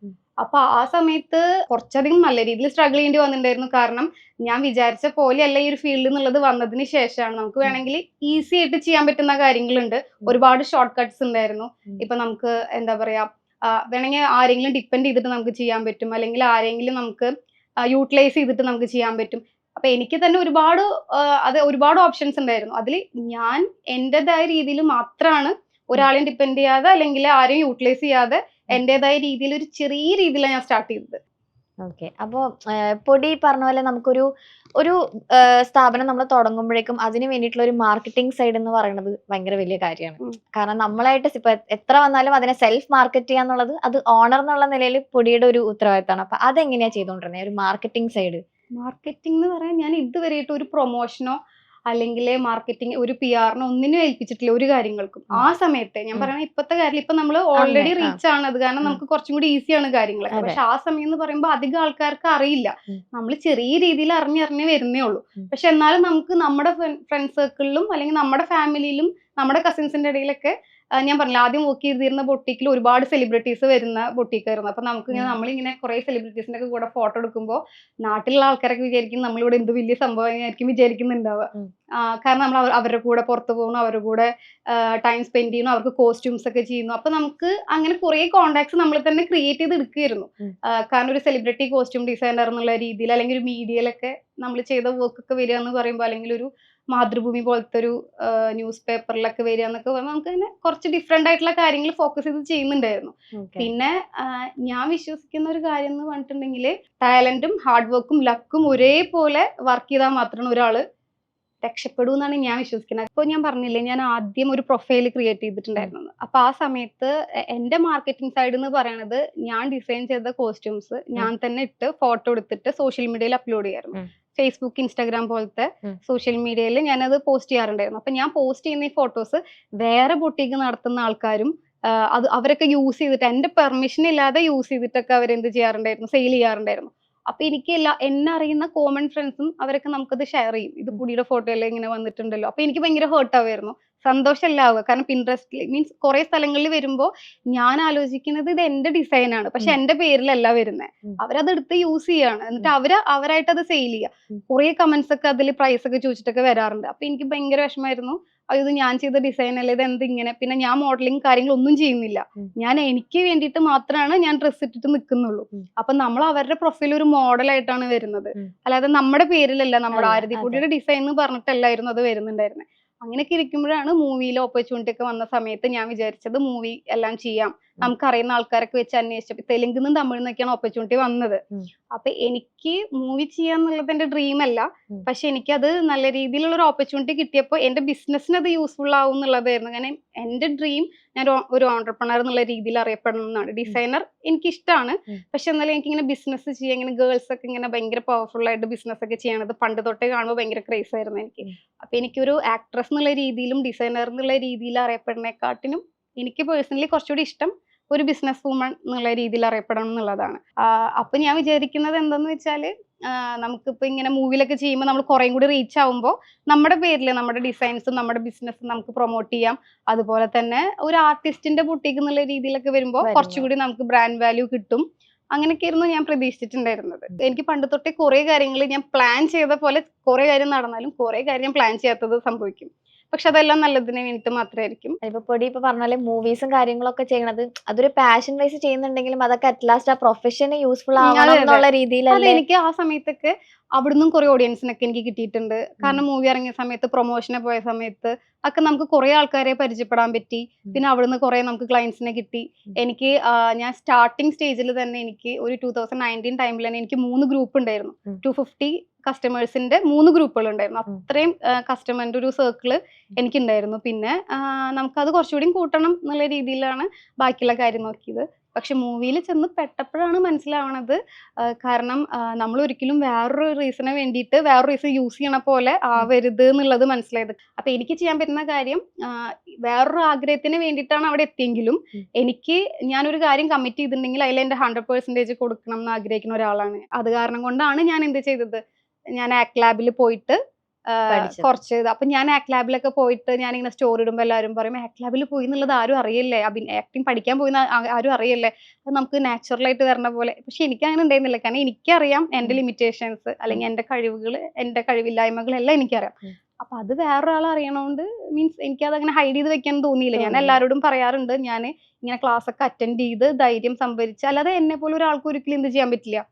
അപ്പൊ ആ സമയത്ത് കുറച്ചധികം നല്ല രീതിയിൽ സ്ട്രഗിൾ ചെയ്യേണ്ടി വന്നിട്ടുണ്ടായിരുന്നു. കാരണം ഞാൻ വിചാരിച്ച പോലെയല്ല ഈ ഒരു ഫീൽഡ് എന്നുള്ളത് വന്നതിന് ശേഷമാണ് നമുക്ക് വേണമെങ്കിൽ ഈസി ആയിട്ട് ചെയ്യാൻ പറ്റുന്ന കാര്യങ്ങളുണ്ട്. ഒരുപാട് ഷോർട്ട് കട്ട്സ് ഉണ്ടായിരുന്നു. ഇപ്പൊ നമുക്ക് എന്താ പറയാ, വേണമെങ്കിൽ ആരെങ്കിലും ഡിപ്പെൻഡ് ചെയ്തിട്ട് നമുക്ക് ചെയ്യാൻ പറ്റും, അല്ലെങ്കിൽ ആരെങ്കിലും നമുക്ക് യൂട്ടിലൈസ് ചെയ്തിട്ട് നമുക്ക് ചെയ്യാൻ പറ്റും. അപ്പൊ എനിക്ക് തന്നെ ഒരുപാട് ഓപ്ഷൻസ് ഉണ്ടായിരുന്നു. അതിൽ ഞാൻ എന്റേതായ രീതിയിൽ മാത്രമാണ് ഒരാളെയും ഡിപ്പെൻഡ് ചെയ്യാതെ അല്ലെങ്കിൽ ആരെയും യൂട്ടിലൈസ് ചെയ്യാതെ എന്റേതായ രീതിയിൽ ഒരു ചെറിയ രീതിയിലാണ് ഞാൻ സ്റ്റാർട്ട് ചെയ്തത്. ഓക്കെ. അപ്പോൾ പൊടി പറഞ്ഞ പോലെ നമുക്കൊരു സ്ഥാപനം നമ്മൾ തുടങ്ങുമ്പോഴേക്കും അതിന് വേണ്ടിയിട്ടുള്ള ഒരു മാർക്കറ്റിംഗ് സൈഡ് എന്ന് പറയുന്നത് ഭയങ്കര വലിയ കാര്യമാണ്. കാരണം നമ്മളായിട്ട് ഇപ്പൊ എത്ര വന്നാലും അതിനെ സെൽഫ് മാർക്കറ്റ് ചെയ്യാന്നുള്ളത് അത് ഓണർ എന്നുള്ള നിലയിൽ പൊടിയുടെ ഒരു ഉത്തരവാദിത്തമാണ്. അപ്പൊ അതെങ്ങനെയാ ചെയ്തുകൊണ്ടിരുന്നത് ഒരു മാർക്കറ്റിംഗ് സൈഡ്? മാർക്കറ്റിംഗ് എന്ന് പറയാൻ ഞാൻ ഇതുവരെയായിട്ട് ഒരു പ്രൊമോഷനോ അല്ലെങ്കിൽ മാർക്കറ്റിംഗ് ഒരു PR-നോ ഒന്നിനും ഏൽപ്പിച്ചിട്ടില്ല ഒരു കാര്യങ്ങൾക്കും. ആ സമയത്ത് ഞാൻ പറയണ ഇപ്പത്തെ കാര്യം ഇപ്പൊ നമ്മൾ ഓൾറെഡി റീച്ച് ആണ്, അത് കാരണം നമുക്ക് കുറച്ചും കൂടി ഈസിയാണ് കാര്യങ്ങളൊക്കെ. പക്ഷെ ആ സമയം എന്ന് പറയുമ്പോൾ അധികം ആൾക്കാർക്ക് അറിയില്ല. നമ്മൾ ചെറിയ രീതിയിൽ അറിഞ്ഞറിഞ്ഞ് വരുന്നേ ഉള്ളൂ. പക്ഷെ എന്നാലും നമുക്ക് നമ്മുടെ ഫ്രണ്ട് സർക്കിളിലും അല്ലെങ്കിൽ നമ്മുടെ ഫാമിലിയിലും നമ്മുടെ കസിൻസിന്റെ ഇടയിലൊക്കെ ഞാൻ പറഞ്ഞില്ല, ആദ്യം വർക്ക് ചെയ്തിരുന്ന ബൊട്ടീക്കിൽ ഒരുപാട് സെലിബ്രിറ്റീസ് വരുന്ന ബൊട്ടീക്കായിരുന്നു. അപ്പൊ നമ്മളിങ്ങനെ കുറെ സെലിബ്രിറ്റീസിന്റെ ഒക്കെ കൂടെ ഫോട്ടോ എടുക്കുമ്പോൾ നാട്ടിലുള്ള ആൾക്കാരൊക്കെ വിചാരിക്കും നമ്മളിവിടെ എന്ത് വലിയ സംഭവമായിരിക്കും വിചാരിക്കുന്നുണ്ടാവുക. കാരണം നമ്മൾ അവരുടെ കൂടെ പുറത്തു പോകുന്നു, അവരുടെ കൂടെ ടൈം സ്പെൻഡ് ചെയ്യുന്നു, അവർക്ക് കോസ്റ്റ്യൂംസ് ഒക്കെ ചെയ്യുന്നു. അപ്പൊ നമുക്ക് അങ്ങനെ കുറെ കോണ്ടാക്ട്സ് നമ്മൾ തന്നെ ക്രിയേറ്റ് ചെയ്ത് എടുക്കുകയായിരുന്നു. കാരണം ഒരു സെലിബ്രിറ്റി കോസ്റ്റ്യൂം ഡിസൈനർ എന്നുള്ള രീതിയിൽ അല്ലെങ്കിൽ ഒരു മീഡിയയിലൊക്കെ നമ്മൾ ചെയ്ത വർക്ക് ഒക്കെ വരിക എന്ന് പറയുമ്പോൾ, അല്ലെങ്കിൽ ഒരു മാതൃഭൂമി പോലത്തെ ഒരു ന്യൂസ് പേപ്പറിലൊക്കെ വരിക എന്നൊക്കെ പറയുമ്പോൾ നമുക്ക് തന്നെ കുറച്ച് ഡിഫറെന്റ് ആയിട്ടുള്ള കാര്യങ്ങൾ ഫോക്കസ് ചെയ്ത് ചെയ്യുന്നുണ്ടായിരുന്നു. പിന്നെ ഞാൻ വിശ്വസിക്കുന്ന ഒരു കാര്യം എന്ന് പറഞ്ഞിട്ടുണ്ടെങ്കിൽ ടാലന്റും ഹാർഡ് വർക്കും ലക്കും ഒരേപോലെ വർക്ക് ചെയ്താൽ മാത്രമാണ് ഒരാള് രക്ഷപ്പെടൂ എന്നാണ് ഞാൻ വിശ്വസിക്കുന്നത്. ഇപ്പോൾ ഞാൻ പറഞ്ഞില്ലേ, ഞാൻ ആദ്യം ഒരു പ്രൊഫൈൽ ക്രിയേറ്റ് ചെയ്തിട്ടുണ്ടായിരുന്നു. അപ്പൊ ആ സമയത്ത് എന്റെ മാർക്കറ്റിംഗ് സൈഡ് എന്ന് പറയുന്നത് ഞാൻ ഡിസൈൻ ചെയ്ത കോസ്റ്റ്യൂംസ് ഞാൻ തന്നെ ഇട്ട് ഫോട്ടോ എടുത്തിട്ട് സോഷ്യൽ മീഡിയയിൽ അപ്ലോഡ് ചെയ്യായിരുന്നു. ഫേസ്ബുക്ക്, ഇൻസ്റ്റാഗ്രാം പോലത്തെ സോഷ്യൽ മീഡിയയിൽ ഞാനത് പോസ്റ്റ് ചെയ്യാറുണ്ടായിരുന്നു. അപ്പൊ ഞാൻ പോസ്റ്റ് ചെയ്യുന്ന ഈ ഫോട്ടോസ് വേറെ ബൊട്ടീക്ക് നടത്തുന്ന ആൾക്കാരും അവരൊക്കെ യൂസ് ചെയ്തിട്ട് എന്റെ പെർമിഷൻ ഇല്ലാതെ യൂസ് ചെയ്തിട്ടൊക്കെ അവരെന്ത് ചെയ്യാറുണ്ടായിരുന്നു, സെയിൽ ചെയ്യാറുണ്ടായിരുന്നു. അപ്പൊ എനിക്ക് എന്നെ അറിയുന്ന കോമൺ ഫ്രണ്ട്സും അവരൊക്കെ നമുക്കത് ഷെയർ ചെയ്യും. ഇത് പൊടിയുടെ ഫോട്ടോ എല്ലാം ഇങ്ങനെ വന്നിട്ടുണ്ടല്ലോ. അപ്പൊ എനിക്ക് ഭയങ്കര ഹേർട്ട് ആവുമായിരുന്നു, സന്തോഷമല്ല ആവുക. കാരണം പിൻട്രസ്റ്റ് മീൻസ് കുറെ സ്ഥലങ്ങളിൽ വരുമ്പോൾ ഞാൻ ആലോചിക്കുന്നത് ഇത് എന്റെ ഡിസൈൻ ആണ്, പക്ഷെ എന്റെ പേരിലല്ല വരുന്നത്. അവരത് എടുത്ത് യൂസ് ചെയ്യാണ്, എന്നിട്ട് അവരായിട്ട് അത് സെയിൽ ചെയ്യുക. കുറെ കമന്റ്സ് ഒക്കെ അതിൽ പ്രൈസ് ഒക്കെ ചോദിച്ചിട്ടൊക്കെ വരാറുണ്ട്. അപ്പൊ എനിക്ക് ഭയങ്കര വിഷമമായിരുന്നു, ഇത് ഞാൻ ചെയ്ത ഡിസൈൻ അല്ലേ, ഇത് എന്തിങ്ങനെ. പിന്നെ ഞാൻ മോഡലിംഗ് കാര്യങ്ങളൊന്നും ചെയ്യുന്നില്ല, ഞാൻ എനിക്ക് വേണ്ടിയിട്ട് മാത്രമാണ് ഞാൻ ഡ്രസ്സ് ഇട്ടിട്ട് നിൽക്കുന്നുള്ളൂ. അപ്പൊ നമ്മൾ അവരുടെ പ്രൊഫൈൽ ഒരു മോഡലായിട്ടാണ് വരുന്നത്, അല്ലാതെ നമ്മുടെ പേരിലല്ല, നമ്മുടെ ആരതിക്കുട്ടിയുടെ ഡിസൈൻ എന്ന് പറഞ്ഞിട്ടല്ലായിരുന്നു അത് വരുന്നുണ്ടായിരുന്നത്. അങ്ങനെയൊക്കെ ഇരിക്കുമ്പോഴാണ് മൂവിയിലെ ഓപ്പർച്യൂണിറ്റി ഒക്കെ വന്ന സമയത്ത് ഞാൻ വിചാരിച്ചത് മൂവി എല്ലാം ചെയ്യാം, നമുക്കറിയുന്ന ആൾക്കാരൊക്കെ വെച്ച് അന്വേഷിച്ചപ്പോൾ തെലുങ്കിൽ നിന്നും തമിഴിൽ നിന്നൊക്കെയാണ് ഓപ്പർച്യൂണിറ്റി വന്നത്. അപ്പൊ എനിക്ക് മൂവി ചെയ്യാന്നുള്ളത് എന്റെ ഡ്രീം അല്ല, പക്ഷെ എനിക്കത് നല്ല രീതിയിലുള്ള ഒരു ഓപ്പർച്യൂണിറ്റി കിട്ടിയപ്പോൾ എന്റെ ബിസിനസ്സിന് അത് യൂസ്ഫുൾ ആവും എന്നുള്ളതായിരുന്നു. കാരണം എന്റെ ഡ്രീം ഞാൻ ഒരു ഓൺടർപ്രണർ എന്നുള്ള രീതിയിൽ അറിയപ്പെടണം എന്നാണ്. ഡിസൈനർ എനിക്ക് ഇഷ്ടമാണ്, പക്ഷെ എന്നാലും എനിക്ക് ഇങ്ങനെ ബിസിനസ് ചെയ്യാൻ, ഇങ്ങനെ ഗേൾസ് ഒക്കെ ഇങ്ങനെ ഭയങ്കര പവർഫുൾ ആയിട്ട് ബിസിനസ് ഒക്കെ ചെയ്യണത് പണ്ട് തൊട്ടേ കാണുമ്പോൾ ഭയങ്കര ക്രേസ് ആയിരുന്നു എനിക്ക്. അപ്പൊ എനിക്കൊരു ആക്ട്രസ് എന്നുള്ള രീതിയിലും ഡിസൈനർ എന്നുള്ള രീതിയിൽ അറിയപ്പെടുന്നതിനെക്കാട്ടിനും എനിക്ക് പേഴ്സണലി കുറച്ചുകൂടി ഇഷ്ടം ഒരു ബിസിനസ് വുമൺ എന്നുള്ള രീതിയിൽ അറിയപ്പെടണം എന്നുള്ളതാണ്. അപ്പൊ ഞാൻ വിചാരിക്കുന്നത് എന്താന്ന് വെച്ചാല്, നമുക്കിപ്പോ ഇങ്ങനെ മൂവിലൊക്കെ ചെയ്യുമ്പോൾ നമ്മൾ കുറേം കൂടി റീച്ച് ആവുമ്പോൾ നമ്മുടെ പേരിൽ നമ്മുടെ ഡിസൈൻസും നമ്മുടെ ബിസിനസ്സും നമുക്ക് പ്രൊമോട്ട് ചെയ്യാം. അതുപോലെ തന്നെ ഒരു ആർട്ടിസ്റ്റിന്റെ ബുട്ടീക്ക് എന്നുള്ള രീതിയിലൊക്കെ വരുമ്പോൾ കുറച്ചുകൂടി നമുക്ക് ബ്രാൻഡ് വാല്യൂ കിട്ടും. അങ്ങനെയൊക്കെയായിരുന്നു ഞാൻ പ്രതീക്ഷിച്ചിട്ടുണ്ടായിരുന്നത്. എനിക്ക് പണ്ട് തൊട്ടേ കുറെ കാര്യങ്ങൾ ഞാൻ പ്ലാൻ ചെയ്ത പോലെ കുറെ കാര്യം നടന്നാലും കുറെ കാര്യം പ്ലാൻ ചെയ്യാത്തത് സംഭവിക്കും. പക്ഷെ അതെല്ലാം നല്ലതിന് വേണ്ടിട്ട് മാത്രമായിരിക്കും. ഇപ്പൊ പൊടി ഇപ്പൊ പറഞ്ഞാല് മൂവീസും കാര്യങ്ങളൊക്കെ ചെയ്യണത് അതൊരു പാഷൻ വൈസ് ചെയ്യുന്നുണ്ടെങ്കിലും അതൊക്കെ അറ്റ്ലാസ്റ്റ് ആ പ്രൊഫഷന് യൂസ്ഫുൾ ആവണം എന്നുള്ള രീതിയിൽ എനിക്ക് ആ സമയത്തൊക്കെ അവിടുന്ന് കുറെ ഓഡിയൻസിനൊക്കെ എനിക്ക് കിട്ടിയിട്ടുണ്ട്. കാരണം മൂവി ഇറങ്ങിയ സമയത്ത്, പ്രൊമോഷന് പോയ സമയത്ത് ഒക്കെ നമുക്ക് കുറെ ആൾക്കാരെ പരിചയപ്പെടാൻ പറ്റി. പിന്നെ അവിടുന്ന് കുറെ നമുക്ക് ക്ലയൻസിനെ കിട്ടി. എനിക്ക് ഞാൻ സ്റ്റാർട്ടിങ് സ്റ്റേജിൽ തന്നെ എനിക്ക് ഒരു 2019 ടൈമിൽ തന്നെ എനിക്ക് 3 ഗ്രൂപ്പ് ഉണ്ടായിരുന്നു. 250 കസ്റ്റമേഴ്സിന്റെ 3 ഗ്രൂപ്പുകൾ ഉണ്ടായിരുന്നു. അത്രയും കസ്റ്റമറിന്റെ ഒരു സർക്കിള് എനിക്കുണ്ടായിരുന്നു. പിന്നെ നമുക്കത് കുറച്ചുകൂടി കൂട്ടണം എന്നുള്ള രീതിയിലാണ് ബാക്കിയുള്ള കാര്യം നോക്കിയത്. പക്ഷെ മൂവിയിൽ ചെന്ന് പെട്ടപ്പോഴാണ് മനസ്സിലാവണത്, കാരണം നമ്മൾ ഒരിക്കലും വേറൊരു റീസണ് വേണ്ടിയിട്ട് വേറൊരു റീസൺ യൂസ് ചെയ്യണ പോലെ ആവരുത് എന്നുള്ളത് മനസ്സിലായത്. അപ്പൊ എനിക്ക് ചെയ്യാൻ പറ്റുന്ന കാര്യം, വേറൊരു ആഗ്രഹത്തിന് വേണ്ടിയിട്ടാണ് അവിടെ എത്തിയെങ്കിലും എനിക്ക് ഞാനൊരു കാര്യം കമ്മിറ്റ് ചെയ്തിട്ടുണ്ടെങ്കിൽ അതിൽ എൻ്റെ 100% കൊടുക്കണം എന്ന് ആഗ്രഹിക്കുന്ന ഒരാളാണ്. അത് കാരണം കൊണ്ടാണ് ഞാൻ എന്ത് ചെയ്തത്, ഞാൻ ആക്ട് ലാബിൽ പോയിട്ട് കുറച്ച് അപ്പൊ ഞാൻ ആക്ട് ലാബിലൊക്കെ പോയിട്ട് ഞാനിങ്ങനെ സ്റ്റോറി ഇടുമ്പോൾ എല്ലാവരും പറയും ആക്ട് ലാബിൽ പോയി എന്നുള്ളത് ആരും അറിയില്ലേ, ആക്ടിങ് പഠിക്കാൻ പോയി ആരും അറിയില്ലേ, അത് നമുക്ക് നാച്ചുറൽ ആയിട്ട് വരണ പോലെ. പക്ഷെ എനിക്ക് അങ്ങനെ ഉണ്ടായിരുന്നില്ല. കാരണം എനിക്കറിയാം എന്റെ ലിമിറ്റേഷൻസ് അല്ലെങ്കിൽ എന്റെ കഴിവുകൾ, എന്റെ കഴിവില്ലായ്മകളെല്ലാം എനിക്കറിയാം. അപ്പൊ അത് വേറൊരാൾ അറിയണോണ്ട് മീൻസ് എനിക്കത് അങ്ങനെ ഹൈഡ് ചെയ്ത് വെക്കാൻ തോന്നിയില്ല. ഞാൻ എല്ലാവരോടും പറയാറുണ്ട്, ഞാൻ ഇങ്ങനെ ക്ലാസ് ഒക്കെ അറ്റൻഡ് ചെയ്ത് ധൈര്യം സംഭരിച്ച്, അല്ലാതെ എന്നെ പോലെ ഒരാൾക്ക് ഒരിക്കലും എന്ത് ചെയ്യാൻ പറ്റില്ല,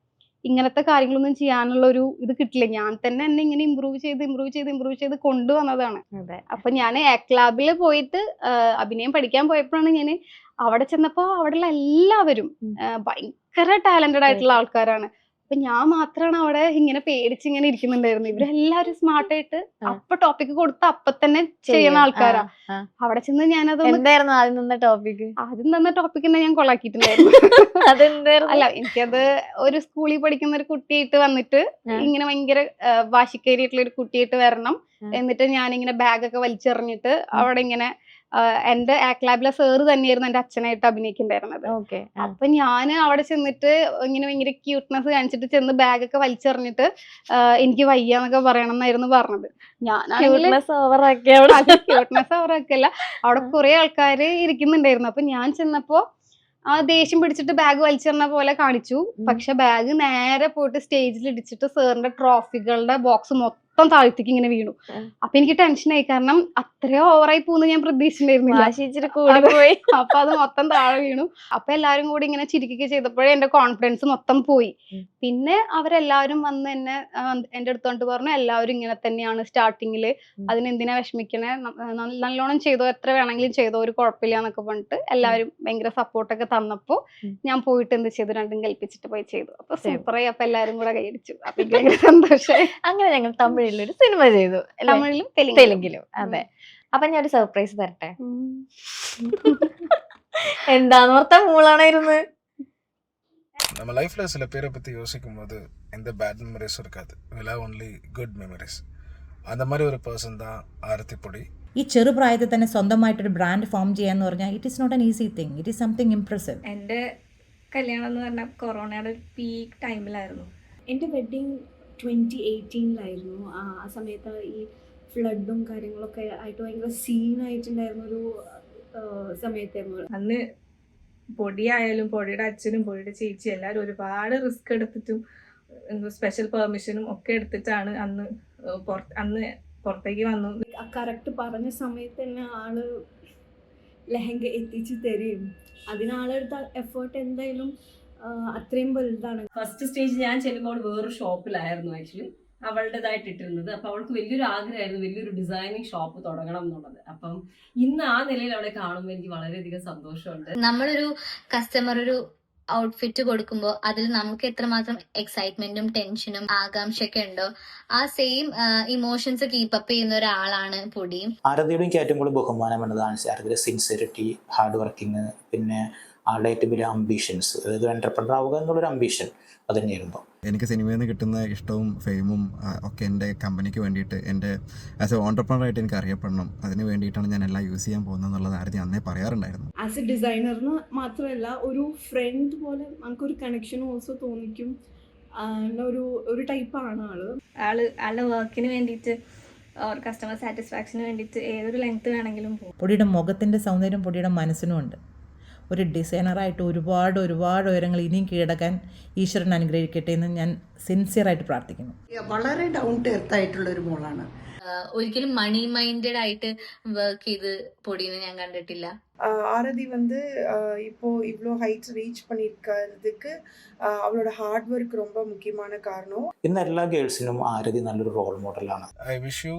ഇങ്ങനത്തെ കാര്യങ്ങളൊന്നും ചെയ്യാനുള്ള ഒരു ഇത് കിട്ടില്ല. ഞാൻ തന്നെ എന്നെ ഇങ്ങനെ ഇമ്പ്രൂവ് ചെയ്ത് കൊണ്ടുവന്നതാണ്. അപ്പൊ ഞാൻ ആക്ട് ലാബിൽ പോയിട്ട് അഭിനയം പഠിക്കാൻ പോയപ്പോഴാണ് ഞാൻ അവിടെ ചെന്നപ്പോ അവിടെയുള്ള എല്ലാവരും ഭയങ്കര ടാലന്റഡ് ആയിട്ടുള്ള ആൾക്കാരാണ്. അപ്പൊ ഞാൻ മാത്രമാണ് അവിടെ ഇങ്ങനെ പേടിച്ചിങ്ങനെ ഇരിക്കുന്നുണ്ടായിരുന്നു. ഇവരെല്ലാവരും സ്മാർട്ടായിട്ട് അപ്പൊ ടോപ്പിക് കൊടുത്ത് അപ്പൊ തന്നെ ചെയ്യുന്ന ആൾക്കാരാ. അവിടെ ചെന്ന് ഞാനത് ആദ്യം തന്ന ടോപ്പിക് തന്നെ ഞാൻ കൊള്ളാക്കിയിട്ടുണ്ടായിരുന്നു. അല്ല, എനിക്കത് ഒരു സ്കൂളിൽ പഠിക്കുന്ന ഒരു കുട്ടിയായിട്ട് വന്നിട്ട് ഇങ്ങനെ ഭയങ്കര വാശിക്കേറിയിട്ടുള്ള ഒരു കുട്ടിയായിട്ട് വരണം. എന്നിട്ട് ഞാനിങ്ങനെ ബാഗൊക്കെ വലിച്ചെറിഞ്ഞിട്ട് അവിടെ ഇങ്ങനെ എന്റെ ആക്ട് ലാബിലെ സാറ് തന്നെയായിരുന്നു എന്റെ അച്ഛനായിട്ട് അഭിനയിക്കുന്നുണ്ടായിരുന്നത്. അപ്പൊ ഞാൻ അവിടെ ചെന്നിട്ട് ഇങ്ങനെ ഭയങ്കര ക്യൂട്ട്നെസ് കാണിച്ചിട്ട് ചെന്ന് ബാഗൊക്കെ വലിച്ചെറിഞ്ഞിട്ട് എനിക്ക് വയ്യാന്നൊക്കെ പറയണം എന്നായിരുന്നു പറഞ്ഞത്. ക്യൂട്ട്നെസ് ഓവറാക്കല്ല, അവിടെ കുറെ ആൾക്കാര് ഇരിക്കുന്നുണ്ടായിരുന്നു. അപ്പൊ ഞാൻ ചെന്നപ്പോ ദേഷ്യം പിടിച്ചിട്ട് ബാഗ് വലിച്ചെറിഞ്ഞ പോലെ കാണിച്ചു. പക്ഷെ ബാഗ് നേരെ പോയിട്ട് സ്റ്റേജിൽ ഇടിച്ചിട്ട് സാറിന്റെ ട്രോഫികളുടെ ബോക്സ് മൊത്തം താഴ്ത്തേക്ക് ഇങ്ങനെ വീണു. അപ്പൊ എനിക്ക് ടെൻഷനായി, കാരണം അത്രയും ഓവറായി പോകുന്നു ഞാൻ പ്രതീക്ഷിച്ചിട്ടുണ്ടായിരുന്നില്ല. അപ്പൊ അത് മൊത്തം താഴെ വീണു. അപ്പൊ എല്ലാരും കൂടി ഇങ്ങനെ ചിരിക്കുകയൊക്കെ ചെയ്തപ്പോഴേ എന്റെ കോൺഫിഡൻസ് മൊത്തം പോയി. പിന്നെ അവരെല്ലാവരും വന്ന് എന്നെ എന്റെ അടുത്തോണ്ട് പറഞ്ഞു, എല്ലാവരും ഇങ്ങനെ തന്നെയാണ് സ്റ്റാർട്ടിങ്ങില്, അതിനെന്തിനാ വിഷമിക്കണേ, നല്ലോണം ചെയ്തോ, എത്ര വേണമെങ്കിലും ചെയ്തോ, ഒരു കുഴപ്പമില്ല എന്നൊക്കെ പറഞ്ഞിട്ട് എല്ലാവരും ഭയങ്കര സപ്പോർട്ടൊക്കെ തന്നപ്പോ ഞാൻ പോയിട്ട് എന്ത് ചെയ്തു, രണ്ടും കൽപ്പിച്ചിട്ട് പോയി ചെയ്തു. അപ്പൊ സൂപ്പറായി. അപ്പൊ എല്ലാരും കൂടെ കൈയടിച്ചു. അപ്പൊ എനിക്ക് ഭയങ്കര സന്തോഷമായി. അങ്ങനെ ഞങ്ങൾ തമിഴിലൊരു സിനിമ ചെയ്തു, തമിഴിലും തെലുങ്കിലും. അതെ. അപ്പൊ ഞാൻ ഒരു സർപ്രൈസ് തരട്ടെ. എന്താന്ന് ഓർത്ത മൂളാണായിരുന്നു. நம்ம லைஃப்ல சில பேரை பற்றி யோசிக்கும் போது எந்த பேட் மெமரிஸும் இருக்காது, விலா ஒன்லி குட் மெமரிஸ். அந்த மாதிரி ஒரு പേഴ്സൺ தான் ആരതി പൊടി. ഈ ചെറുപ്രായത്തിൽ തന്നെ സ്വന്തമായിട്ടൊരു ബ്രാൻഡ് ഫോം ചെയ്യാന്ന് പറഞ്ഞാൽ it is not an easy thing, it is something impressive. എൻ്റെ കല്യാണം എന്ന് പറഞ്ഞാൽ കൊറോണയുടെ ഒരു പീക്ക് ടൈമിലായിരുന്നു. എൻ്റെ വെഡ്ഡിങ് 2018 ആ സമയത്ത് ഈ ഫ്ലഡും കാര്യങ്ങളൊക്കെ ആയിട്ട് ഭയങ്കര സീനായിട്ടുണ്ടായിരുന്നൊരു സമയത്തായിരുന്നു. അന്ന് പൊടിയായാലും പൊടിയുടെ അച്ഛനും പൊടിയുടെ ചേച്ചി എല്ലാവരും ഒരുപാട് റിസ്ക് എടുത്തിട്ടും സ്പെഷ്യൽ പെർമിഷനും ഒക്കെ എടുത്തിട്ടാണ് അന്ന് പുറത്തേക്ക് വന്നു. കറക്റ്റ് പറഞ്ഞ സമയത്ത് തന്നെ ആള് ലെഹങ്ക എത്തിച്ച് തരും. അതിനാളെടുത്ത എഫേർട്ട് എന്തായാലും അത്രയും വലുതാണ്. ഫസ്റ്റ് സ്റ്റേജ് ഞാൻ ചെല്ലുമ്പോൾ വേറൊരു ഷോപ്പിലായിരുന്നു ആക്ച്വലി അവളുടേതായിട്ട് ഇട്ടിരുന്നത്. അപ്പം അവൾക്ക് വലിയൊരു ആഗ്രഹമായിരുന്നു വലിയൊരു ഡിസൈനിങ് ഷോപ്പ് തുടങ്ങണം എന്നുള്ളത്. അപ്പം ഇന്ന് ആ നിലയിൽ അവളെ കാണുമ്പോൾ എനിക്ക് വളരെയധികം സന്തോഷമുണ്ട്. നമ്മളൊരു കസ്റ്റമർ ഒരു ഔട്ട്ഫിറ്റ് കൊടുക്കുമ്പോൾ അതിൽ നമുക്ക് എത്രമാത്രം എക്സൈറ്റ്മെന്റും ടെൻഷനും ആകാംക്ഷയൊക്കെ ഉണ്ടോ, ആ സെയിം ഇമോഷൻസ് കീപ്പപ്പ് ചെയ്യുന്ന ഒരാളാണ് പൊടിയും. ആരതിയുടെയും ഏറ്റവും കൂടുതൽ ബഹുമാനം വേണ്ടതാണ് ആരതിയുടെ സിൻസിയറിറ്റി, ഹാർഡ് വർക്കിംഗ്, പിന്നെ ആളുടെ ഏറ്റവും വലിയ അംബീഷൻസ്, അതായത് എന്റർപ്രണർ ആവുക എന്നുള്ളൊരു അംബീഷൻ അത് തന്നെയായിരുന്നു. എനിക്ക് സിനിമയിൽ നിന്ന് കിട്ടുന്ന ഇഷ്ടവും ഫെയിമും ഒക്കെ എൻ്റെ കമ്പനിക്ക് വേണ്ടിയിട്ട്, എൻ്റെ ആസ് എ ഓൺടർപ്രണറായിട്ട് എനിക്ക് അറിയപ്പെടണം, അതിന് വേണ്ടിയിട്ടാണ് ഞാൻ എല്ലാം യൂസ് ചെയ്യാൻ പോകുന്നത് എന്നുള്ളത് ആരതി അന്നേ പറയാറുണ്ടായിരുന്നു. ആസ് എ ഡിസൈനറിന് മാത്രമല്ല ഒരു ഫ്രണ്ട് പോലെ നമുക്കൊരു കണക്ഷനും ഓൾസോ തോന്നിക്കും. ഒരു ടൈപ്പാണ് ആളുടെ വർക്കിന് വേണ്ടിയിട്ട്, കസ്റ്റമർ സാറ്റിസ്ഫാക്ഷന് വേണ്ടിയിട്ട് ഏതൊരു ലെങ്ത് വേണമെങ്കിലും പോകും. പൊടിയുടെ മുഖത്തിൻ്റെ സൗന്ദര്യം പൊടിയുടെ മനസ്സിനും ഉണ്ട്. ഒരു ഡിസൈനറായിട്ട് ഒരുപാട് ഉയരങ്ങൾ ഇനിയും കീഴടക്കാൻ ഈശ്വരൻ അനുഗ്രഹിക്കട്ടെ എന്ന് ഞാൻ സിൻസിയറായിട്ട് പ്രാർത്ഥിക്കുന്നു. വളരെ ഡൗൺ ടു എർത്ത് ആയിട്ടുള്ള ഒരു മോളാണ്. ഒരിക്കലും മണി മൈൻഡഡ് ആയിട്ട് വർക്ക് ചെയ്ത് പൊടിയെ ഞാൻ കണ്ടിട്ടില്ല. ஆரதி வந்து இப்போ இவ்வளோ ஹைட்ஸ் ரீச் பண்ணியிருக்கிறதுக்கு அவளோட ஹார்ட் ஒர்க் ரொம்ப முக்கியமான காரணம். ഇന്ന് എല്ലാ ഗേൾസിനും ആരതി നല്ലൊരു റോൾ മോഡലാണ്. I wish you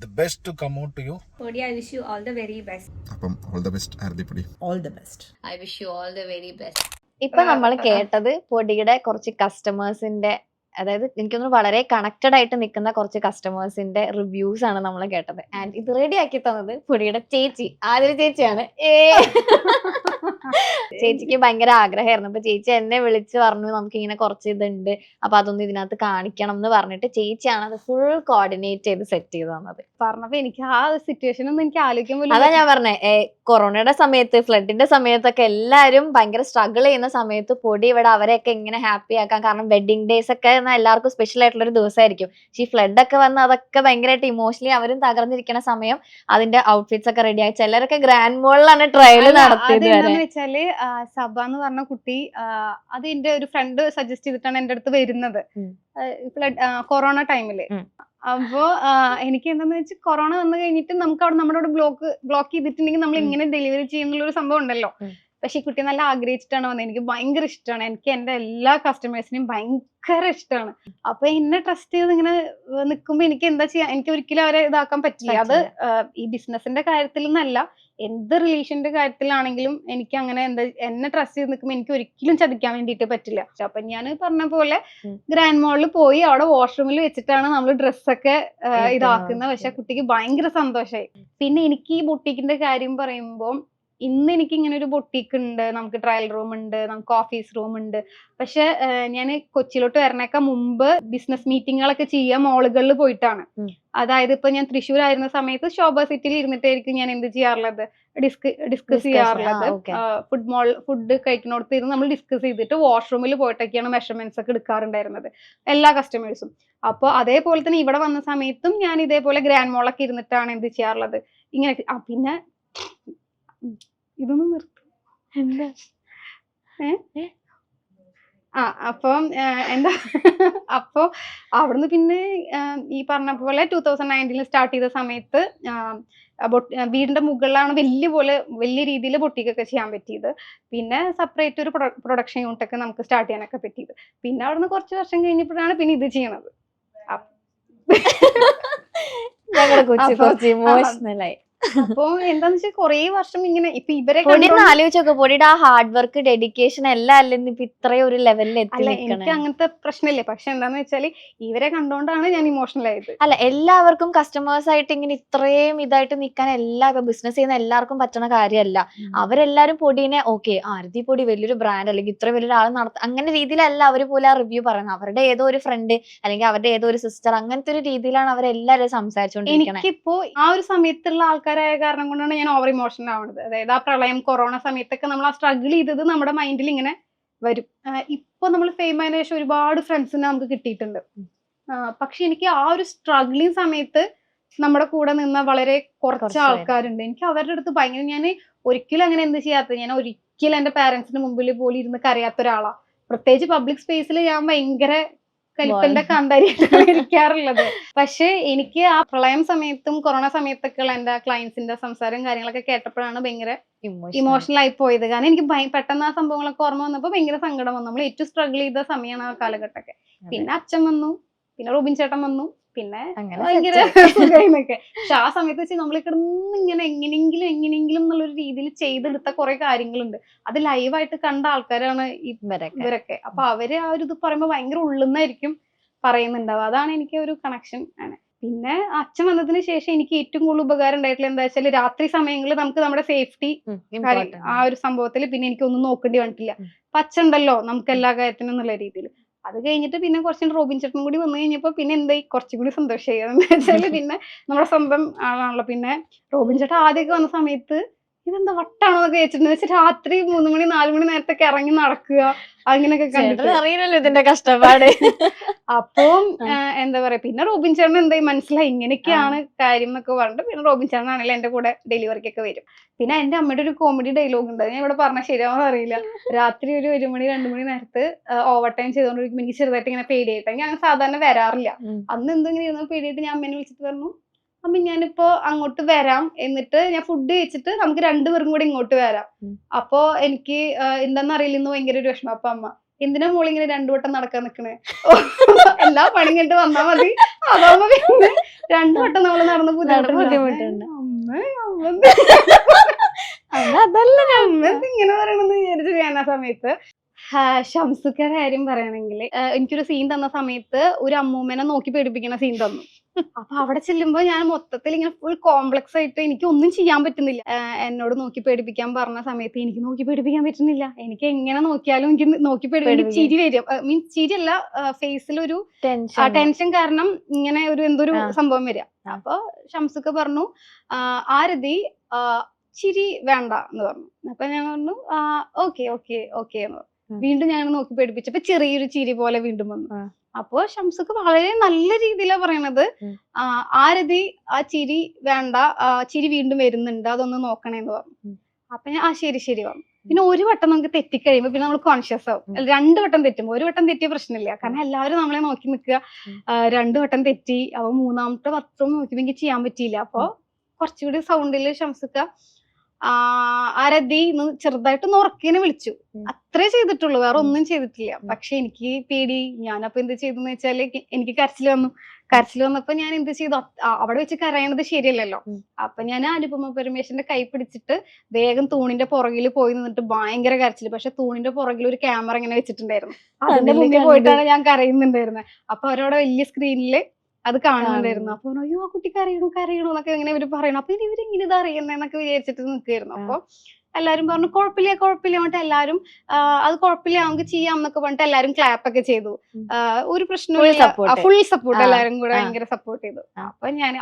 the best to come out to you. പൊടി, I wish you all the very best. അപ്പം ഓൾ ദ ബെസ്റ്റ് ആരതിപ്പൊടി. All the best. I wish you all the very best. ഇപ്പൊ നമ്മൾ കേട്ടത് പൊടിയുടെ കുറച്ച് കസ്റ്റമേഴ്സിന്റെ, അതായത് എനിക്കൊന്ന് വളരെ കണക്റ്റഡ് ആയിട്ട് നിൽക്കുന്ന കുറച്ച് കസ്റ്റമേഴ്സിന്റെ റിവ്യൂസ് ആണ് നമ്മൾ കേട്ടത്. ആൻഡ് ഇത് റെഡി ആക്കി തന്നത് പൊടിയുടെ ചേച്ചി, ആതിര ചേച്ചിയാണ്. ചേച്ചിക്ക് ഭയങ്കര ആഗ്രഹമായിരുന്നു. അപ്പൊ ചേച്ചി എന്നെ വിളിച്ച് പറഞ്ഞു നമുക്ക് ഇങ്ങനെ കുറച്ച് ഇതുണ്ട്, അപ്പൊ അതൊന്നും ഇതിനകത്ത് കാണിക്കണം എന്ന് പറഞ്ഞിട്ട് ചേച്ചിയാണ് അത് ഫുൾ കോർഡിനേറ്റ് ചെയ്ത് സെറ്റ് ചെയ്ത് തന്നത്. പറഞ്ഞപ്പോ എനിക്ക് ആ സിറ്റുവേഷൻ ഒന്നും എനിക്ക് ആലോചിക്കാൻ പോലും അതാ ഞാൻ പറഞ്ഞേ, കൊറോണയുടെ സമയത്ത്, ഫ്ലഡിന്റെ സമയത്തൊക്കെ എല്ലാരും ഭയങ്കര സ്ട്രഗിൾ ചെയ്യുന്ന സമയത്ത് പൊടി ഇവിടെ അവരെയൊക്കെ ഇങ്ങനെ ഹാപ്പി ആക്കാം. കാരണം വെഡിങ് ഡേയ്സ് ഒക്കെ എല്ലാവർക്കും സ്പെഷ്യൽ ആയിട്ടുള്ള ഒരു ദിവസമായിരിക്കും. പക്ഷെ ഈ ഫ്ലഡ് ഒക്കെ വന്ന് അതൊക്കെ ഭയങ്കരമായിട്ട് ഇമോഷണലി അവരും തകർന്നിരിക്കുന്ന സമയം അതിന്റെ ഔട്ട്ഫിറ്റ്സ് ഒക്കെ റെഡി ആയി. ചിലരൊക്കെ ഗ്രാൻഡ് മോളിലാണ് ട്രയൽ നടത്തിയത്. അതെന്താന്ന് വെച്ചാല് സബ എന്ന് പറഞ്ഞ കുട്ടി, അത് എന്റെ ഒരു ഫ്രണ്ട് സജസ്റ്റ് ചെയ്തിട്ടാണ് എന്റെ അടുത്ത് വരുന്നത് കൊറോണ ടൈമില്. അപ്പോ എനിക്ക് എന്താന്ന് വെച്ചാൽ കൊറോണ വന്നു കഴിഞ്ഞിട്ട് നമുക്ക് അവിടെ നമ്മുടെ അവിടെ ബ്ലോക്ക് ചെയ്തിട്ടുണ്ടെങ്കിൽ നമ്മൾ ഇങ്ങനെ ഡെലിവറി ചെയ്യുന്നുള്ള ഒരു സംഭവം ഉണ്ടല്ലോ. പക്ഷെ ഈ കുട്ടി നല്ല ആഗ്രഹിച്ചിട്ടാണ് വന്നത്. എനിക്ക് ഭയങ്കര ഇഷ്ടമാണ്. എനിക്ക് എന്റെ എല്ലാ കസ്റ്റമേഴ്സിനെയും ഭയങ്കര ഇഷ്ടമാണ്. അപ്പൊ എന്നെ ട്രസ്റ്റ് ചെയ്ത് ഇങ്ങനെ നിൽക്കുമ്പോ എനിക്ക് എന്താ ചെയ്യാ, എനിക്ക് ഒരിക്കലും അവരെ ഇതാക്കാൻ പറ്റില്ല. അത് ഈ ബിസിനസിന്റെ കാര്യത്തിൽ നിന്നല്ല, എന്ത് റിലേഷന്റെ കാര്യത്തിലാണെങ്കിലും എനിക്ക് അങ്ങനെ എന്നെ ട്രസ്റ്റ് ചെയ്ത് നിൽക്കുമ്പോൾ എനിക്ക് ഒരിക്കലും ചതിക്കാൻ വേണ്ടിയിട്ട് പറ്റില്ല. അപ്പൊ ഞാൻ പറഞ്ഞ പോലെ ഗ്രാൻഡ് മോളിൽ പോയി അവിടെ വാഷ്റൂമിൽ വെച്ചിട്ടാണ് നമ്മൾ ഡ്രസ്സൊക്കെ ഇതാക്കുന്നത്. പക്ഷെ കുട്ടിക്ക് ഭയങ്കര സന്തോഷമായി. പിന്നെ എനിക്ക് ഈ ബൊട്ടീക്കിന്റെ കാര്യം പറയുമ്പോൾ, ഇന്ന് എനിക്ക് ഇങ്ങനെ ഒരു ബൊട്ടീക്ക് ഉണ്ട്, നമുക്ക് ട്രയൽ റൂം ഉണ്ട്, നമുക്ക് ഓഫീസ് റൂം ഉണ്ട്. പക്ഷെ ഞാൻ കൊച്ചിയിലോട്ട് വരണേക്കാൾ മുമ്പ് ബിസിനസ് മീറ്റിങ്ങുകളൊക്കെ ചെയ്യാൻ മോളുകളിൽ പോയിട്ടാണ്. അതായത് ഇപ്പൊ ഞാൻ തൃശ്ശൂരായിരുന്ന സമയത്ത് ശോഭ സിറ്റിയിൽ ഇരുന്നിട്ടായിരിക്കും ഞാൻ എന്ത് ചെയ്യാറുള്ളത്, ഡിസ്കസ് ചെയ്യാറുള്ളത്. ഫുഡ് കഴിക്കുന്നിടത്ത് ഇരുന്ന് നമ്മൾ ഡിസ്കസ് ചെയ്തിട്ട് വാഷ്റൂമിൽ പോയിട്ടൊക്കെയാണ് മെഷർമെന്റ്സ് ഒക്കെ എടുക്കാറുണ്ടായിരുന്നത് എല്ലാ കസ്റ്റമേഴ്സും. അപ്പോൾ അതേപോലെ തന്നെ ഇവിടെ വന്ന സമയത്തും ഞാൻ ഇതേപോലെ ഗ്രാൻഡ് മോളൊക്കെ ഇരുന്നിട്ടാണ് എന്ത് ചെയ്യാറുള്ളത് ഇങ്ങനെ. പിന്നെ ഇതൊന്നും നിർത്തും എന്താ അപ്പം എന്താ, അപ്പൊ അവിടുന്ന് പിന്നെ ഈ പറഞ്ഞ പോലെ 2019 സ്റ്റാർട്ട് ചെയ്ത സമയത്ത് വീടിന്റെ മുകളിലാണ് വലിയ രീതിയിൽ ബൊട്ടീക്കൊക്കെ ചെയ്യാൻ പറ്റിയത്. പിന്നെ സെപ്പറേറ്റ് ഒരു പ്രൊഡക്ഷൻ യൂണിറ്റ് ഒക്കെ നമുക്ക് സ്റ്റാർട്ട് ചെയ്യാനൊക്കെ പറ്റിയത്. പിന്നെ അവിടുന്ന് കുറച്ച് വർഷം കഴിഞ്ഞപ്പോഴാണ് പിന്നെ ഇത് ചെയ്യണത്. ഇമോഷണലായി. അപ്പൊ എന്താന്ന് വെച്ചാൽ കൊറേ വർഷം ഇങ്ങനെ ഇപ്പൊ ഇവരെ ആലോചിച്ചോക്കെ പൊടിയുടെ ആ ഹാർഡ് വർക്ക്, ഡെഡിക്കേഷൻ എല്ലാം അല്ലെന്ന് ഇപ്പൊ ഇത്രയും ഒരു ലെവലിൽ എത്തി. എനിക്ക് അങ്ങനത്തെ പ്രശ്നമില്ല. പക്ഷെ എന്താന്ന് വെച്ചാല് ഇവരെ കണ്ടോണ്ടാണ് ഞാൻ ഇമോഷണൽ ആയത്. അല്ല, എല്ലാവർക്കും കസ്റ്റമേഴ്സ് ആയിട്ട് ഇങ്ങനെ ഇത്രയും ഇതായിട്ട് നിൽക്കാൻ ബിസിനസ് ചെയ്യുന്ന എല്ലാവർക്കും പറ്റുന്ന കാര്യമല്ല. അവരെല്ലാരും പൊടിനെ ആരതി പൊടി വലിയൊരു ബ്രാൻഡ് അല്ലെങ്കിൽ ഇത്ര വലിയൊരു ആൾ അങ്ങനെ രീതിയിലല്ല അവര് പോലും ആ റിവ്യൂ പറയുന്നത്. അവരുടെ ഏതോ ഒരു ഫ്രണ്ട് അല്ലെങ്കിൽ അവരുടെ ഏതോ ഒരു സിസ്റ്റർ, അങ്ങനത്തെ ഒരു രീതിയിലാണ് അവരെല്ലാവരും സംസാരിച്ചുകൊണ്ടിരിക്കുന്നത്. എനിക്കിപ്പോ ആ ഒരു സമയത്തുള്ള ആൾക്കാരായ കാരണം കൊണ്ടാണ് ഞാൻ ഓവർ ഇമോഷണൽ ആവുന്നത്. അതായത് ആ പ്രളയം, കൊറോണ സമയത്തൊക്കെ നമ്മൾ ആ സ്ട്രഗിൾ ചെയ്തത് നമ്മുടെ മൈൻഡിൽ ഇങ്ങനെ വരും. ഇപ്പൊ നമ്മൾ ഫെയിം ആയതിനു ശേഷം ഒരുപാട് ഫ്രണ്ട്സിനെ നമുക്ക് കിട്ടിയിട്ടുണ്ട്. പക്ഷെ എനിക്ക് ആ ഒരു സ്ട്രഗ്ലിങ് സമയത്ത് നമ്മുടെ കൂടെ നിന്ന വളരെ കുറച്ച് ആൾക്കാരുണ്ട്. എനിക്ക് അവരുടെ അടുത്ത് ഭയങ്കര, ഞാൻ ഒരിക്കലും അങ്ങനെ എന്ത് ചെയ്യാത്തത്, ഞാൻ ഒരിക്കലും എന്റെ പാരന്റ്സിന് മുമ്പിൽ പോലും ഇരുന്ന് കരയാത്ത ഒരാളാ. പ്രത്യേകിച്ച് പബ്ലിക് സ്പേസിൽ ഞാൻ ഭയങ്കര കലിപ്പന്റെ കാന്താരിയായിട്ടാണ് ഇരിക്കാറുള്ളത്. പക്ഷെ എനിക്ക് ആ പ്രളയം സമയത്തും കൊറോണ സമയത്തൊക്കെ ഉള്ള എന്റെ ക്ലയൻസിന്റെ സംസാരം കാര്യങ്ങളൊക്കെ കേട്ടപ്പോഴാണ് ഭയങ്കര ഇമോഷണൽ ആയി പോയത്. കാരണം എനിക്ക് പെട്ടെന്ന് ആ സംഭവങ്ങളൊക്കെ ഓർമ്മ വന്നപ്പോ ഭയങ്കര സങ്കടം വന്നു. നമ്മൾ ഏറ്റവും സ്ട്രഗിൾ ചെയ്ത സമയമാണ് ആ കാലഘട്ടമൊക്കെ. പിന്നെ അച്ഛൻ വന്നു, പിന്നെ റോബിൻ ചേട്ടൻ വന്നു, പിന്നെ ഭയങ്കര സുഖമായിന്നൊക്കെ. പക്ഷെ ആ സമയത്ത് വെച്ച് നമ്മൾ കിടന്ന് ഇങ്ങനെ എങ്ങനെയെങ്കിലും എന്നുള്ളൊരു രീതിയിൽ ചെയ്തെടുത്ത കുറെ കാര്യങ്ങളുണ്ട്. അത് ലൈവായിട്ട് കണ്ട ആൾക്കാരാണ് ഇവരൊക്കെ. അപ്പൊ അവര് ആ ഒരു ഇത് പറയുമ്പോ ഭയങ്കര ഉള്ളുന്നായിരിക്കും പറയുന്നുണ്ടാവുക. അതാണ് എനിക്ക് ഒരു കണക്ഷൻ ആണ്. പിന്നെ അച്ഛൻ വന്നതിന് ശേഷം എനിക്ക് ഏറ്റവും കൂടുതൽ ഉപകാരം ഉണ്ടായിട്ടുള്ള എന്താ വെച്ചാൽ, രാത്രി സമയങ്ങളിൽ നമുക്ക് നമ്മുടെ സേഫ്റ്റി ആ ഒരു സംഭവത്തിൽ പിന്നെ എനിക്കൊന്നും നോക്കേണ്ടി വന്നിട്ടില്ല. അപ്പൊ അച്ഛൻ ഉണ്ടല്ലോ നമുക്ക് എല്ലാ കാര്യത്തിനും എന്നുള്ള രീതിയിൽ. അത് കഴിഞ്ഞിട്ട് പിന്നെ കുറച്ചും റോബിൻ ചേട്ടനും കൂടി വന്നു കഴിഞ്ഞപ്പോ പിന്നെ എന്തായി കുറച്ചും കൂടി സന്തോഷമായി. എന്ന് വെച്ചാല് പിന്നെ നമ്മുടെ സ്വന്തം ആളാണല്ലോ. പിന്നെ റോബിൻ ചേട്ടൻ ആദ്യമൊക്കെ വന്ന സമയത്ത് ഇതെന്താ വട്ടാണോ എന്നൊക്കെ വെച്ചിട്ടുണ്ട്. വെച്ചാൽ രാത്രി 3 മണി 4 മണി നേരത്തൊക്കെ ഇറങ്ങി നടക്കുക അങ്ങനെയൊക്കെ കണ്ടിട്ട് അറിയില്ലല്ലോ ഇതിന്റെ കഷ്ടപ്പാട്. അപ്പം എന്താ പറയാ, പിന്നെ റോബിൻ ചേട്ടൻ എന്തായി മനസ്സിലായി ഇങ്ങനെയൊക്കെയാണ് കാര്യം എന്നൊക്കെ പറഞ്ഞിട്ട് പിന്നെ റോബിൻ ചേട്ടൻ ആണെങ്കിൽ എന്റെ കൂടെ ഡെലിവറിക്കൊക്കെ വരും. പിന്നെ എന്റെ അമ്മയുടെ ഒരു കോമഡി ഡയലോഗ് ഉണ്ട്, ഞാൻ ഇവിടെ പറഞ്ഞാൽ ശരിയാവുന്ന അറിയില്ല. രാത്രി ഒരു 1 മണി 2 മണി നേരത്ത് ഓവർ ടൈം ചെയ്തുകൊണ്ടിരിക്കുമ്പോൾ എനിക്ക് ചെറുതായിട്ട് ഇങ്ങനെ പേടിയായിട്ട്, ഞാൻ സാധാരണ വരാറില്ല. അന്ന് എന്തെങ്കിലും ഇരുന്ന് പേടിയായിട്ട് ഞാൻ അമ്മേനെ വിളിച്ചിട്ട് പറഞ്ഞു, അമ്മ ഞാനിപ്പോ അങ്ങോട്ട് വരാം, എന്നിട്ട് ഞാൻ ഫുഡ് കഴിച്ചിട്ട് നമുക്ക് 2 പേരും കൂടി ഇങ്ങോട്ട് വരാം. അപ്പൊ എനിക്ക് എന്താന്ന് അറിയില്ലെന്ന് ഭയങ്കര ഒരു വിഷമം. അപ്പൊ അമ്മ, എന്തിനാ മോള് ഇങ്ങനെ 2 വട്ടം നടക്കാൻ നിക്കണേ, എല്ലാ പണി കഴിഞ്ഞിട്ട് വന്നാ മതി, അതാവുമ്പോ പിന്നെ 2 വട്ടം നമ്മള് നടന്ന് ബുദ്ധിമുട്ടുണ്ട്. അമ്മ ഇങ്ങനെ പറയണെന്ന് വിചാരിച്ചു ഞാൻ ആ സമയത്ത്. ഷംസുക്കയുടെ കാര്യം പറയുകയാണെങ്കിൽ, എനിക്കൊരു സീൻ തന്ന സമയത്ത് ഒരു അമ്മൂമ്മേനെ നോക്കി പേടിപ്പിക്കുന്ന സീൻ തന്നു. അപ്പൊ അവിടെ ചെല്ലുമ്പോ ഞാൻ മൊത്തത്തിൽ ഇങ്ങനെ ഫുൾ കോംപ്ലക്സ് ആയിട്ട് എനിക്ക് ഒന്നും ചെയ്യാൻ പറ്റുന്നില്ല. എന്നോട് നോക്കി പേടിപ്പിക്കാൻ പറഞ്ഞ സമയത്ത് എനിക്ക് നോക്കി പേടിപ്പിക്കാൻ പറ്റുന്നില്ല. എനിക്ക് എങ്ങനെ നോക്കിയാലും എനിക്ക് നോക്കി പേടിപ്പിക്കാൻ ചിരി വരും. മീൻസ് ചിരിയല്ല, ഫേസിലൊരു ടെൻഷൻ കാരണം ഇങ്ങനെ ഒരു എന്തൊരു സംഭവം വരിക. അപ്പൊ ഷംസുക്ക പറഞ്ഞു, ആരതി ചിരി വേണ്ട എന്ന് പറഞ്ഞു. അപ്പൊ ഞാൻ പറഞ്ഞു ഓക്കെ ഓക്കെ ഓക്കെ എന്ന് പറഞ്ഞു. വീണ്ടും ഞാൻ നോക്കി പേടിപ്പിച്ചപ്പോ ചെറിയൊരു ചിരി പോലെ വീണ്ടും വന്നു. അപ്പോ ഷംസുക്ക് വളരെ നല്ല രീതിയിലാണ് പറയണത്, ആരതി ആ ചിരി വേണ്ട, ചിരി വീണ്ടും വരുന്നുണ്ട്, അതൊന്ന് നോക്കണേന്ന് പറഞ്ഞു. അപ്പൊ ഞാൻ ശരി ശരി പറഞ്ഞു. പിന്നെ ഒരു വട്ടം നമുക്ക് തെറ്റിക്കഴിയുമ്പോ പിന്നെ നമ്മൾ കോൺഷ്യസ് ആവും. 2 വട്ടം തെറ്റുമ്പോ, ഒരു വട്ടം തെറ്റിയ പ്രശ്നമില്ല, കാരണം എല്ലാവരും നമ്മളെ നോക്കി നിൽക്കുക. 2 വട്ടം തെറ്റി, അപ്പൊ 3ാമത്തെ വട്ടം നോക്കിയപ്പോ എനിക്ക് ചെയ്യാൻ പറ്റിയില്ല. അപ്പൊ കുറച്ചുകൂടി സൗണ്ടില് ഷംസുക്ക ആരതി ചെറുതായിട്ട് ഉറക്കിനെ വിളിച്ചു. അത്രേ ചെയ്തിട്ടുള്ളൂ, വേറെ ഒന്നും ചെയ്തിട്ടില്ല. പക്ഷെ എനിക്ക് പേടി. ഞാനപ്പൊ എന്ത് ചെയ്തെന്ന് വെച്ചാല് എനിക്ക് കരച്ചിൽ വന്നപ്പോ ഞാൻ എന്ത് ചെയ്തു, അവിടെ വെച്ച് കരയണത് ശരിയല്ലല്ലോ. അപ്പൊ ഞാൻ അനുപമ പരമേശ്വരന്റെ കൈ പിടിച്ചിട്ട് വേഗം തൂണിന്റെ പുറകിൽ പോയി നിന്നിട്ട് ഭയങ്കര കരച്ചില്. പക്ഷെ തൂണിന്റെ പുറകിൽ ഒരു ക്യാമറ ഇങ്ങനെ വെച്ചിട്ടുണ്ടായിരുന്നു, അതിന്റെ മുന്നിൽ പോയിട്ടാണ് ഞാൻ കരയുന്നുണ്ടായിരുന്നത്. അപ്പൊ അവരവിടെ വലിയ സ്ക്രീനില് അത് കാണുന്നുണ്ടായിരുന്നു. അപ്പൊ അയ്യോ ആ കുട്ടി കരയണു എന്നൊക്കെ ഇങ്ങനെ ഇവര് പറയണം. അപ്പൊ ഇവരിങ്ങനെ ഇത് അറിയുന്നതെന്നൊക്കെ വിചാരിച്ചിട്ട് നിൽക്കുകയായിരുന്നു. അപ്പൊ എല്ലാരും പറഞ്ഞു കുഴപ്പമില്ല പറഞ്ഞിട്ട് എല്ലാരും അത് കുഴപ്പമില്ല നമുക്ക് ചെയ്യാം എന്നൊക്കെ പറഞ്ഞിട്ട് എല്ലാരും ക്ലാപ്പ് ഒക്കെ ചെയ്തു. ഒരു പ്രശ്നമില്ല, ഫുൾ സപ്പോർട്ട്, എല്ലാരും കൂടെ ഭയങ്കര സപ്പോർട്ട് ചെയ്തു.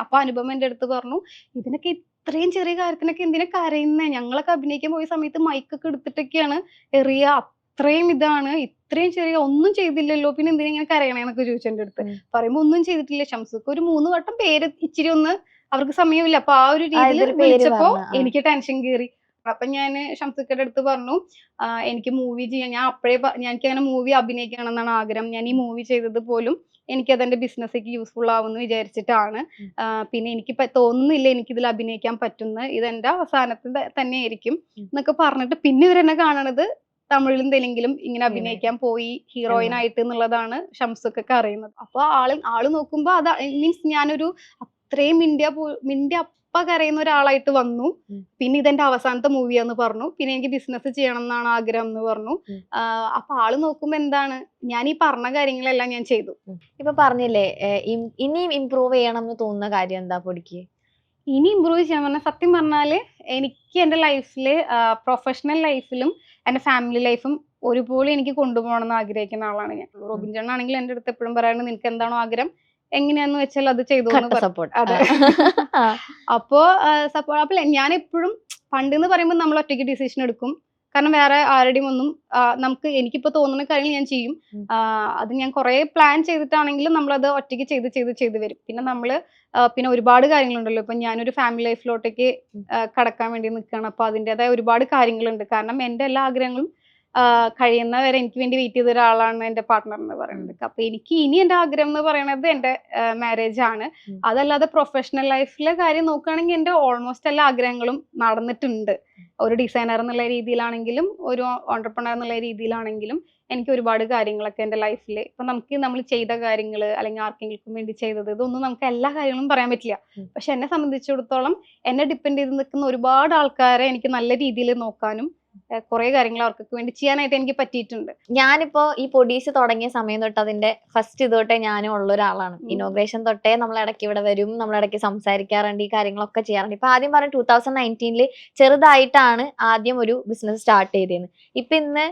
അപ്പൊ അനുപമ എന്റെ അടുത്ത് പറഞ്ഞു, ഇതിനൊക്കെ ഇത്രയും ചെറിയ കാര്യത്തിനൊക്കെ എന്തിനാ കരയുന്നേ, ഞങ്ങളൊക്കെ അഭിനയിക്കാൻ പോയ സമയത്ത് മൈക്കൊക്കെ എടുത്തിട്ടൊക്കെയാണ് എറിയ, അത്രയും ഇതാണ്, ഇത്രയും ചെറിയ ഒന്നും ചെയ്തില്ലല്ലോ, പിന്നെ എന്തിനാ ഇങ്ങനെ കരയണേന്നൊക്കെ ചോദിച്ചു എന്റെ അടുത്ത്. പറയുമ്പോ ഒന്നും ചെയ്തിട്ടില്ല. ഷംസുക്ക് ഒരു 3 വട്ടം പേര് ഇച്ചിരി ഒന്ന് അവർക്ക് സമയമില്ല, അപ്പൊ ആ ഒരു രീതിയിൽ വിളിച്ചപ്പോ എനിക്ക് ടെൻഷൻ കയറി. അപ്പൊ ഞാൻ ഷംസുക്കയുടെ അടുത്ത് പറഞ്ഞു, എനിക്ക് മൂവി ചെയ്യാൻ, ഞാൻ അപ്പോഴേ എനിക്ക് അങ്ങനെ മൂവി അഭിനയിക്കണം എന്നാണ് ആഗ്രഹം. ഞാൻ ഈ മൂവി ചെയ്തത് പോലും എനിക്കതെന്റെ ബിസിനസ്സിലേക്ക് യൂസ്ഫുൾ ആവുമെന്ന് വിചാരിച്ചിട്ടാണ്. പിന്നെ എനിക്ക് തോന്നുന്നില്ല എനിക്കിതിൽ അഭിനയിക്കാൻ പറ്റുന്ന, ഇതെന്റെ അവസാനത്തിൽ തന്നെ ആയിരിക്കും എന്നൊക്കെ പറഞ്ഞിട്ട് പിന്നെ ഇവരെന്നെ കാണണത് തമിഴിലും തെലുങ്കിലും ഇങ്ങനെ അഭിനയിക്കാൻ പോയി ഹീറോയിൻ ആയിട്ട് എന്നുള്ളതാണ് ഷംസുക്കൊക്കെ അറിയുന്നത്. അപ്പൊ ആള് നോക്കുമ്പോ അത് മീൻസ് ഞാനൊരു അത്രയും മിണ്ടിയ അപ്പ കരയുന്ന ഒരാളായിട്ട് വന്നു. പിന്നെ ഇതെന്റെ അവസാനത്തെ മൂവിയാന്ന് പറഞ്ഞു. പിന്നെ എനിക്ക് ബിസിനസ് ചെയ്യണം എന്നാണ് ആഗ്രഹം എന്ന് പറഞ്ഞു. അപ്പൊ ആള് നോക്കുമ്പോ എന്താണ്, ഞാൻ ഈ പറഞ്ഞ കാര്യങ്ങളെല്ലാം ഞാൻ ചെയ്തു. ഇപ്പൊ പറഞ്ഞില്ലേ ഇനിയും ഇംപ്രൂവ് ചെയ്യണം എന്ന് തോന്നുന്ന കാര്യം എന്താ പൊടിക്ക്? ഇനി ഇമ്പ്രൂവ് ചെയ്യാൻ പറഞ്ഞാൽ സത്യം പറഞ്ഞാല് എനിക്ക് എൻ്റെ ലൈഫില് പ്രൊഫഷണൽ ലൈഫിലും എൻ്റെ ഫാമിലി ലൈഫും ഒരുപോലെ എനിക്ക് കൊണ്ടുപോകണം എന്ന് ആഗ്രഹിക്കുന്ന ആളാണ് ഞാൻ. റോബിൻ ചേട്ടൻ ആണെങ്കിൽ എൻ്റെ അടുത്ത് എപ്പോഴും പറയാറുണ്ട്, നിനക്ക് എന്താണോ ആഗ്രഹം എങ്ങനെയാന്ന് വെച്ചാൽ അത് ചെയ്തു. അതെ. അപ്പോ അപ്പൊ ഞാൻ എപ്പോഴും പണ്ടെന്ന് പറയുമ്പോൾ നമ്മൾ ഒറ്റയ്ക്ക് ഡിസിഷൻ എടുക്കും. കാരണം വേറെ ആരുടെയും ഒന്നും എനിക്കിപ്പോ തോന്നുന്ന കാര്യങ്ങൾ ഞാൻ ചെയ്യും. അത് ഞാൻ കുറെ പ്ലാൻ ചെയ്തിട്ടാണെങ്കിലും നമ്മളത് ഒറ്റയ്ക്ക് ചെയ്ത് വരും. പിന്നെ ഒരുപാട് കാര്യങ്ങളുണ്ടല്ലോ. ഇപ്പൊ ഞാനൊരു ഫാമിലി ലൈഫിലോട്ടേക്ക് കടക്കാൻ വേണ്ടി നിൽക്കുകയാണ്. അപ്പൊ അതിൻ്റെതായ ഒരുപാട് കാര്യങ്ങളുണ്ട്. കാരണം എൻ്റെ എല്ലാ ആഗ്രഹങ്ങളും കഴിയുന്നവരെ എനിക്ക് വേണ്ടി വെയിറ്റ് ചെയ്ത ഒരാളാണ് എൻ്റെ പാർട്ട്ണർ എന്ന് പറയുന്നത്. അപ്പൊ എനിക്ക് ഇനി എൻ്റെ ആഗ്രഹം എന്ന് പറയുന്നത് എൻ്റെ മാരേജ് ആണ്. അതല്ലാതെ പ്രൊഫഷണൽ ലൈഫിലെ കാര്യം നോക്കുകയാണെങ്കിൽ എൻ്റെ ഓൾമോസ്റ്റ് എല്ലാ ആഗ്രഹങ്ങളും നടന്നിട്ടുണ്ട്. ഒരു ഡിസൈനർ എന്നുള്ള രീതിയിലാണെങ്കിലും ഒരു ഓൺട്രപ്രണർ എന്നുള്ള രീതിയിലാണെങ്കിലും എനിക്ക് ഒരുപാട് കാര്യങ്ങളൊക്കെ എൻ്റെ ലൈഫിൽ ഇപ്പൊ നമ്മൾ ചെയ്ത കാര്യങ്ങൾ അല്ലെങ്കിൽ ആർക്കെങ്കിലും വേണ്ടി ചെയ്തത് ഇതൊന്നും നമുക്ക് എല്ലാ കാര്യങ്ങളും പറയാൻ പറ്റില്ല. പക്ഷെ എന്നെ സംബന്ധിച്ചിടത്തോളം എന്നെ ഡിപ്പെൻഡ് ചെയ്ത് നിൽക്കുന്ന ഒരുപാട് ആൾക്കാരെ എനിക്ക് നല്ല രീതിയിൽ നോക്കാനും കുറെ കാര്യങ്ങൾ അവർക്കൊക്കെ വേണ്ടി ചെയ്യാനായിട്ട് എനിക്ക് പറ്റിയിട്ടുണ്ട്. ഞാനിപ്പോ ഈ പൊടീസ് തുടങ്ങിയ സമയം തൊട്ട് അതിന്റെ ഫസ്റ്റ് ഇത് തൊട്ടേ ഞാനും ഉള്ള ഒരാളാണ്. ഇനോഗ്രേഷൻ തൊട്ടേ നമ്മളിടയ്ക്ക് ഇവിടെ വരും, നമ്മളിടയ്ക്ക് സംസാരിക്കാറുണ്ട്, ഈ കാര്യങ്ങളൊക്കെ ചെയ്യാറുണ്ട്. ഇപ്പൊ ആദ്യം പറഞ്ഞ 2019 ചെറുതായിട്ടാണ് ആദ്യം ഒരു ബിസിനസ് സ്റ്റാർട്ട് ചെയ്തത്. ഇപ്പൊ ഇന്ന്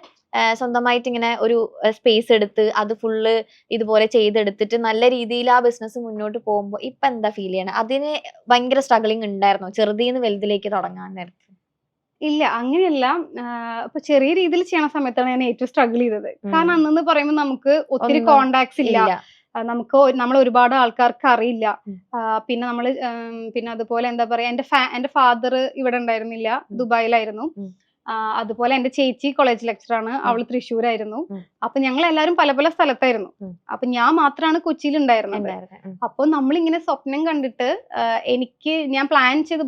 സ്വന്തമായിട്ട് ഇങ്ങനെ ഒരു സ്പേസ് എടുത്ത് അത് ഫുള്ള് ഇതുപോലെ ചെയ്തെടുത്തിട്ട് നല്ല രീതിയിൽ ആ ബിസിനസ് മുന്നോട്ട് പോകുമ്പോൾ ഇപ്പൊ എന്താ ഫീൽ ചെയ്യണം? അതിന് ഭയങ്കര സ്ട്രഗിളിങ് ഉണ്ടായിരുന്നോ ചെറുതീന്ന് വലുതിലേക്ക് തുടങ്ങാൻ നേരത്ത്? ഇല്ല അങ്ങനെയല്ല. ഇപ്പൊ ചെറിയ രീതിയിൽ ചെയ്യണ സമയത്താണ് ഞാൻ ഏറ്റവും സ്ട്രഗിൾ ചെയ്തത്. കാരണം അന്നെന്ന് പറയുമ്പോൾ നമുക്ക് ഒത്തിരി ഒന്നും കോണ്ടാക്ട്സ് ഇല്ല. ഇല്ല. നമുക്ക് നമ്മൾ ഒരുപാട് ആൾക്കാർക്ക് അറിയില്ല. പിന്നെ നമ്മള് പിന്നെ അതുപോലെ എന്താ പറയാ, എന്റെ ഫാദർ ഇവിടെ ഉണ്ടായിരുന്നില്ല, ദുബായിലായിരുന്നു. അതുപോലെ എന്റെ ചേച്ചി കോളേജ് ലെക്ചറാണ്, അവള് തൃശ്ശൂരായിരുന്നു. അപ്പൊ ഞങ്ങൾ എല്ലാവരും പല പല സ്ഥലത്തായിരുന്നു. അപ്പൊ ഞാൻ മാത്രമാണ് കൊച്ചിയിൽ ഉണ്ടായിരുന്നത്. അപ്പൊ നമ്മളിങ്ങനെ സ്വപ്നം കണ്ടിട്ട് ഞാൻ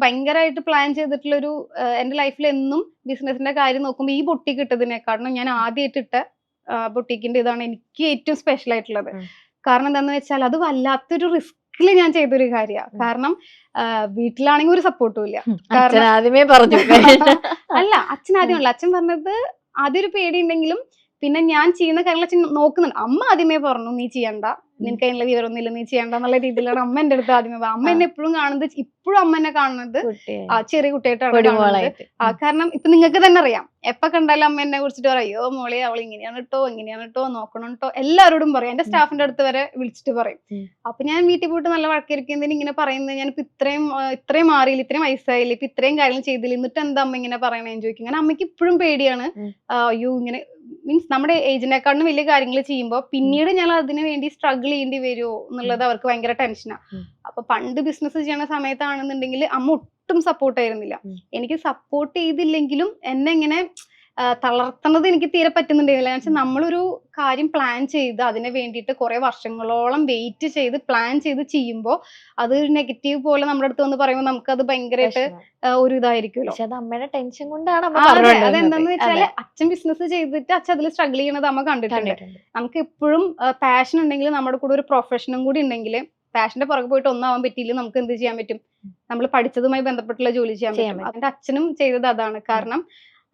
ഭയങ്കരമായിട്ട് പ്ലാൻ ചെയ്തിട്ടുള്ളൊരു എന്റെ ലൈഫിൽ എന്നും ബിസിനസിന്റെ കാര്യം നോക്കുമ്പോൾ ഈ ബൊട്ടിക്ക് ഇട്ടതിനെക്കാളും ഞാൻ ആദ്യമായിട്ട് ഇട്ട ബൊട്ടിക്കിന്റെ ഇതാണ് എനിക്ക് ഏറ്റവും സ്പെഷ്യൽ ആയിട്ടുള്ളത്. കാരണം എന്താന്ന് വെച്ചാൽ അത് വല്ലാത്തൊരു റിസ്കിൽ ഞാൻ ചെയ്തൊരു കാര്യമാണ്. കാരണം വീട്ടിലാണെങ്കിൽ ഒരു സപ്പോർട്ടും ഇല്ല. അച്ഛൻ ആദ്യമേ പറഞ്ഞു. അല്ല, അച്ഛൻ ആദ്യമല്ല. അച്ഛൻ പറഞ്ഞത് ആദ്യം ഒരു പേടി ഉണ്ടെങ്കിലും പിന്നെ ഞാൻ ചെയ്യുന്ന കാര്യങ്ങൾ അച്ഛൻ നോക്കുന്നുണ്ട്. അമ്മ ആദ്യമേ പറഞ്ഞു നീ ചെയ്യണ്ട, നിനക്ക് അതിനുള്ള വിവരമൊന്നും ഇല്ല, നീ ചെയ്യണ്ട എന്നുള്ള രീതിയിലാണ് അമ്മ എന്റെ അടുത്ത് ആദ്യമേ പറഞ്ഞത്. അമ്മ എന്നെ എപ്പോഴും കാണുന്നത്, ഇപ്പോഴും അമ്മ എന്നെ കാണുന്നത് ചെറിയ കുട്ടിയായിട്ടാണ് കാണുന്നത്. കാരണം ഇപ്പൊ നിങ്ങൾക്ക് തന്നെ അറിയാം, എപ്പൊ കണ്ടാലും അമ്മ എന്നെ കുറിച്ചിട്ട് പറയും, അയ്യോ മോളെ അവൾ ഇങ്ങനെയാണ് കേട്ടോ നോക്കണം കേട്ടോ, എല്ലാവരോടും പറയും. എന്റെ സ്റ്റാഫിന്റെ അടുത്ത് വരെ വിളിച്ചിട്ട് പറയും. അപ്പൊ ഞാൻ വീട്ടിൽ പോയിട്ട് നല്ല വഴക്കിരിക്കുന്നതിന് ഇങ്ങനെ പറയുന്നത്, ഞാനിപ്പോ ഇത്രയും മാറിയില്ല, ഇത്രയും വയസ്സായില്ല, ഇപ്പൊ ഇത്രയും കാര്യങ്ങൾ ചെയ്തില്ല, എന്നിട്ട് എന്താ അമ്മ ഇങ്ങനെ പറയണേന്ന് ചോദിക്കും. കാരണം അമ്മയ്ക്ക് ഇപ്പോഴും പേടിയാണ്. അയ്യോ ഇങ്ങനെ മീൻസ് നമ്മുടെ ഏജിനെക്കാളും വലിയ കാര്യങ്ങൾ ചെയ്യുമ്പോൾ പിന്നീട് ഞാൻ അതിനു വേണ്ടി സ്ട്രഗിൾ ചെയ്യേണ്ടി വരുമോ എന്നുള്ളത് അവർക്ക് ഭയങ്കര ടെൻഷനാണ്. അപ്പൊ പണ്ട് ബിസിനസ് ചെയ്യണ സമയത്താണെന്നുണ്ടെങ്കിൽ അമ്മ ഒട്ടും സപ്പോർട്ട് ആയിരുന്നില്ല. എനിക്ക് സപ്പോർട്ട് ചെയ്തില്ലെങ്കിലും എന്നെ ഇങ്ങനെ തളർത്തുന്നത് എനിക്ക് തീരെ പറ്റുന്നുണ്ടായിരുന്നില്ല. എന്ന് വെച്ചാൽ നമ്മളൊരു കാര്യം പ്ലാൻ ചെയ്ത് അതിന് വേണ്ടിയിട്ട് കുറെ വർഷങ്ങളോളം വെയിറ്റ് ചെയ്ത് പ്ലാൻ ചെയ്ത് ചെയ്യുമ്പോൾ അത് നെഗറ്റീവ് പോലെ നമ്മുടെ അടുത്ത് വന്ന് പറയുമ്പോൾ നമുക്ക് അത് ഭയങ്കരമായിട്ട് ഒരു ഇതായിരിക്കുമല്ലോ. അമ്മയുടെ ടെൻഷൻ കൊണ്ടാണ്. അതെന്താന്ന് വെച്ചാല് അച്ഛൻ ബിസിനസ് ചെയ്തിട്ട് അച്ഛൻ അതിൽ സ്ട്രഗിൾ ചെയ്യണത് അമ്മ കണ്ടിട്ടുണ്ട്. നമുക്ക് എപ്പോഴും പാഷൻ ഉണ്ടെങ്കിൽ നമ്മുടെ കൂടെ ഒരു പ്രൊഫഷനും കൂടി ഉണ്ടെങ്കിൽ, പാഷന്റെ പുറകെ പോയിട്ട് ഒന്നാവാൻ പറ്റിയില്ല, നമുക്ക് എന്ത് ചെയ്യാൻ പറ്റും, നമ്മൾ പഠിച്ചതുമായി ബന്ധപ്പെട്ടുള്ള ജോലി ചെയ്യാൻ പറ്റും. അതിന്റെ അച്ഛനും ചെയ്തത് അതാണ്. കാരണം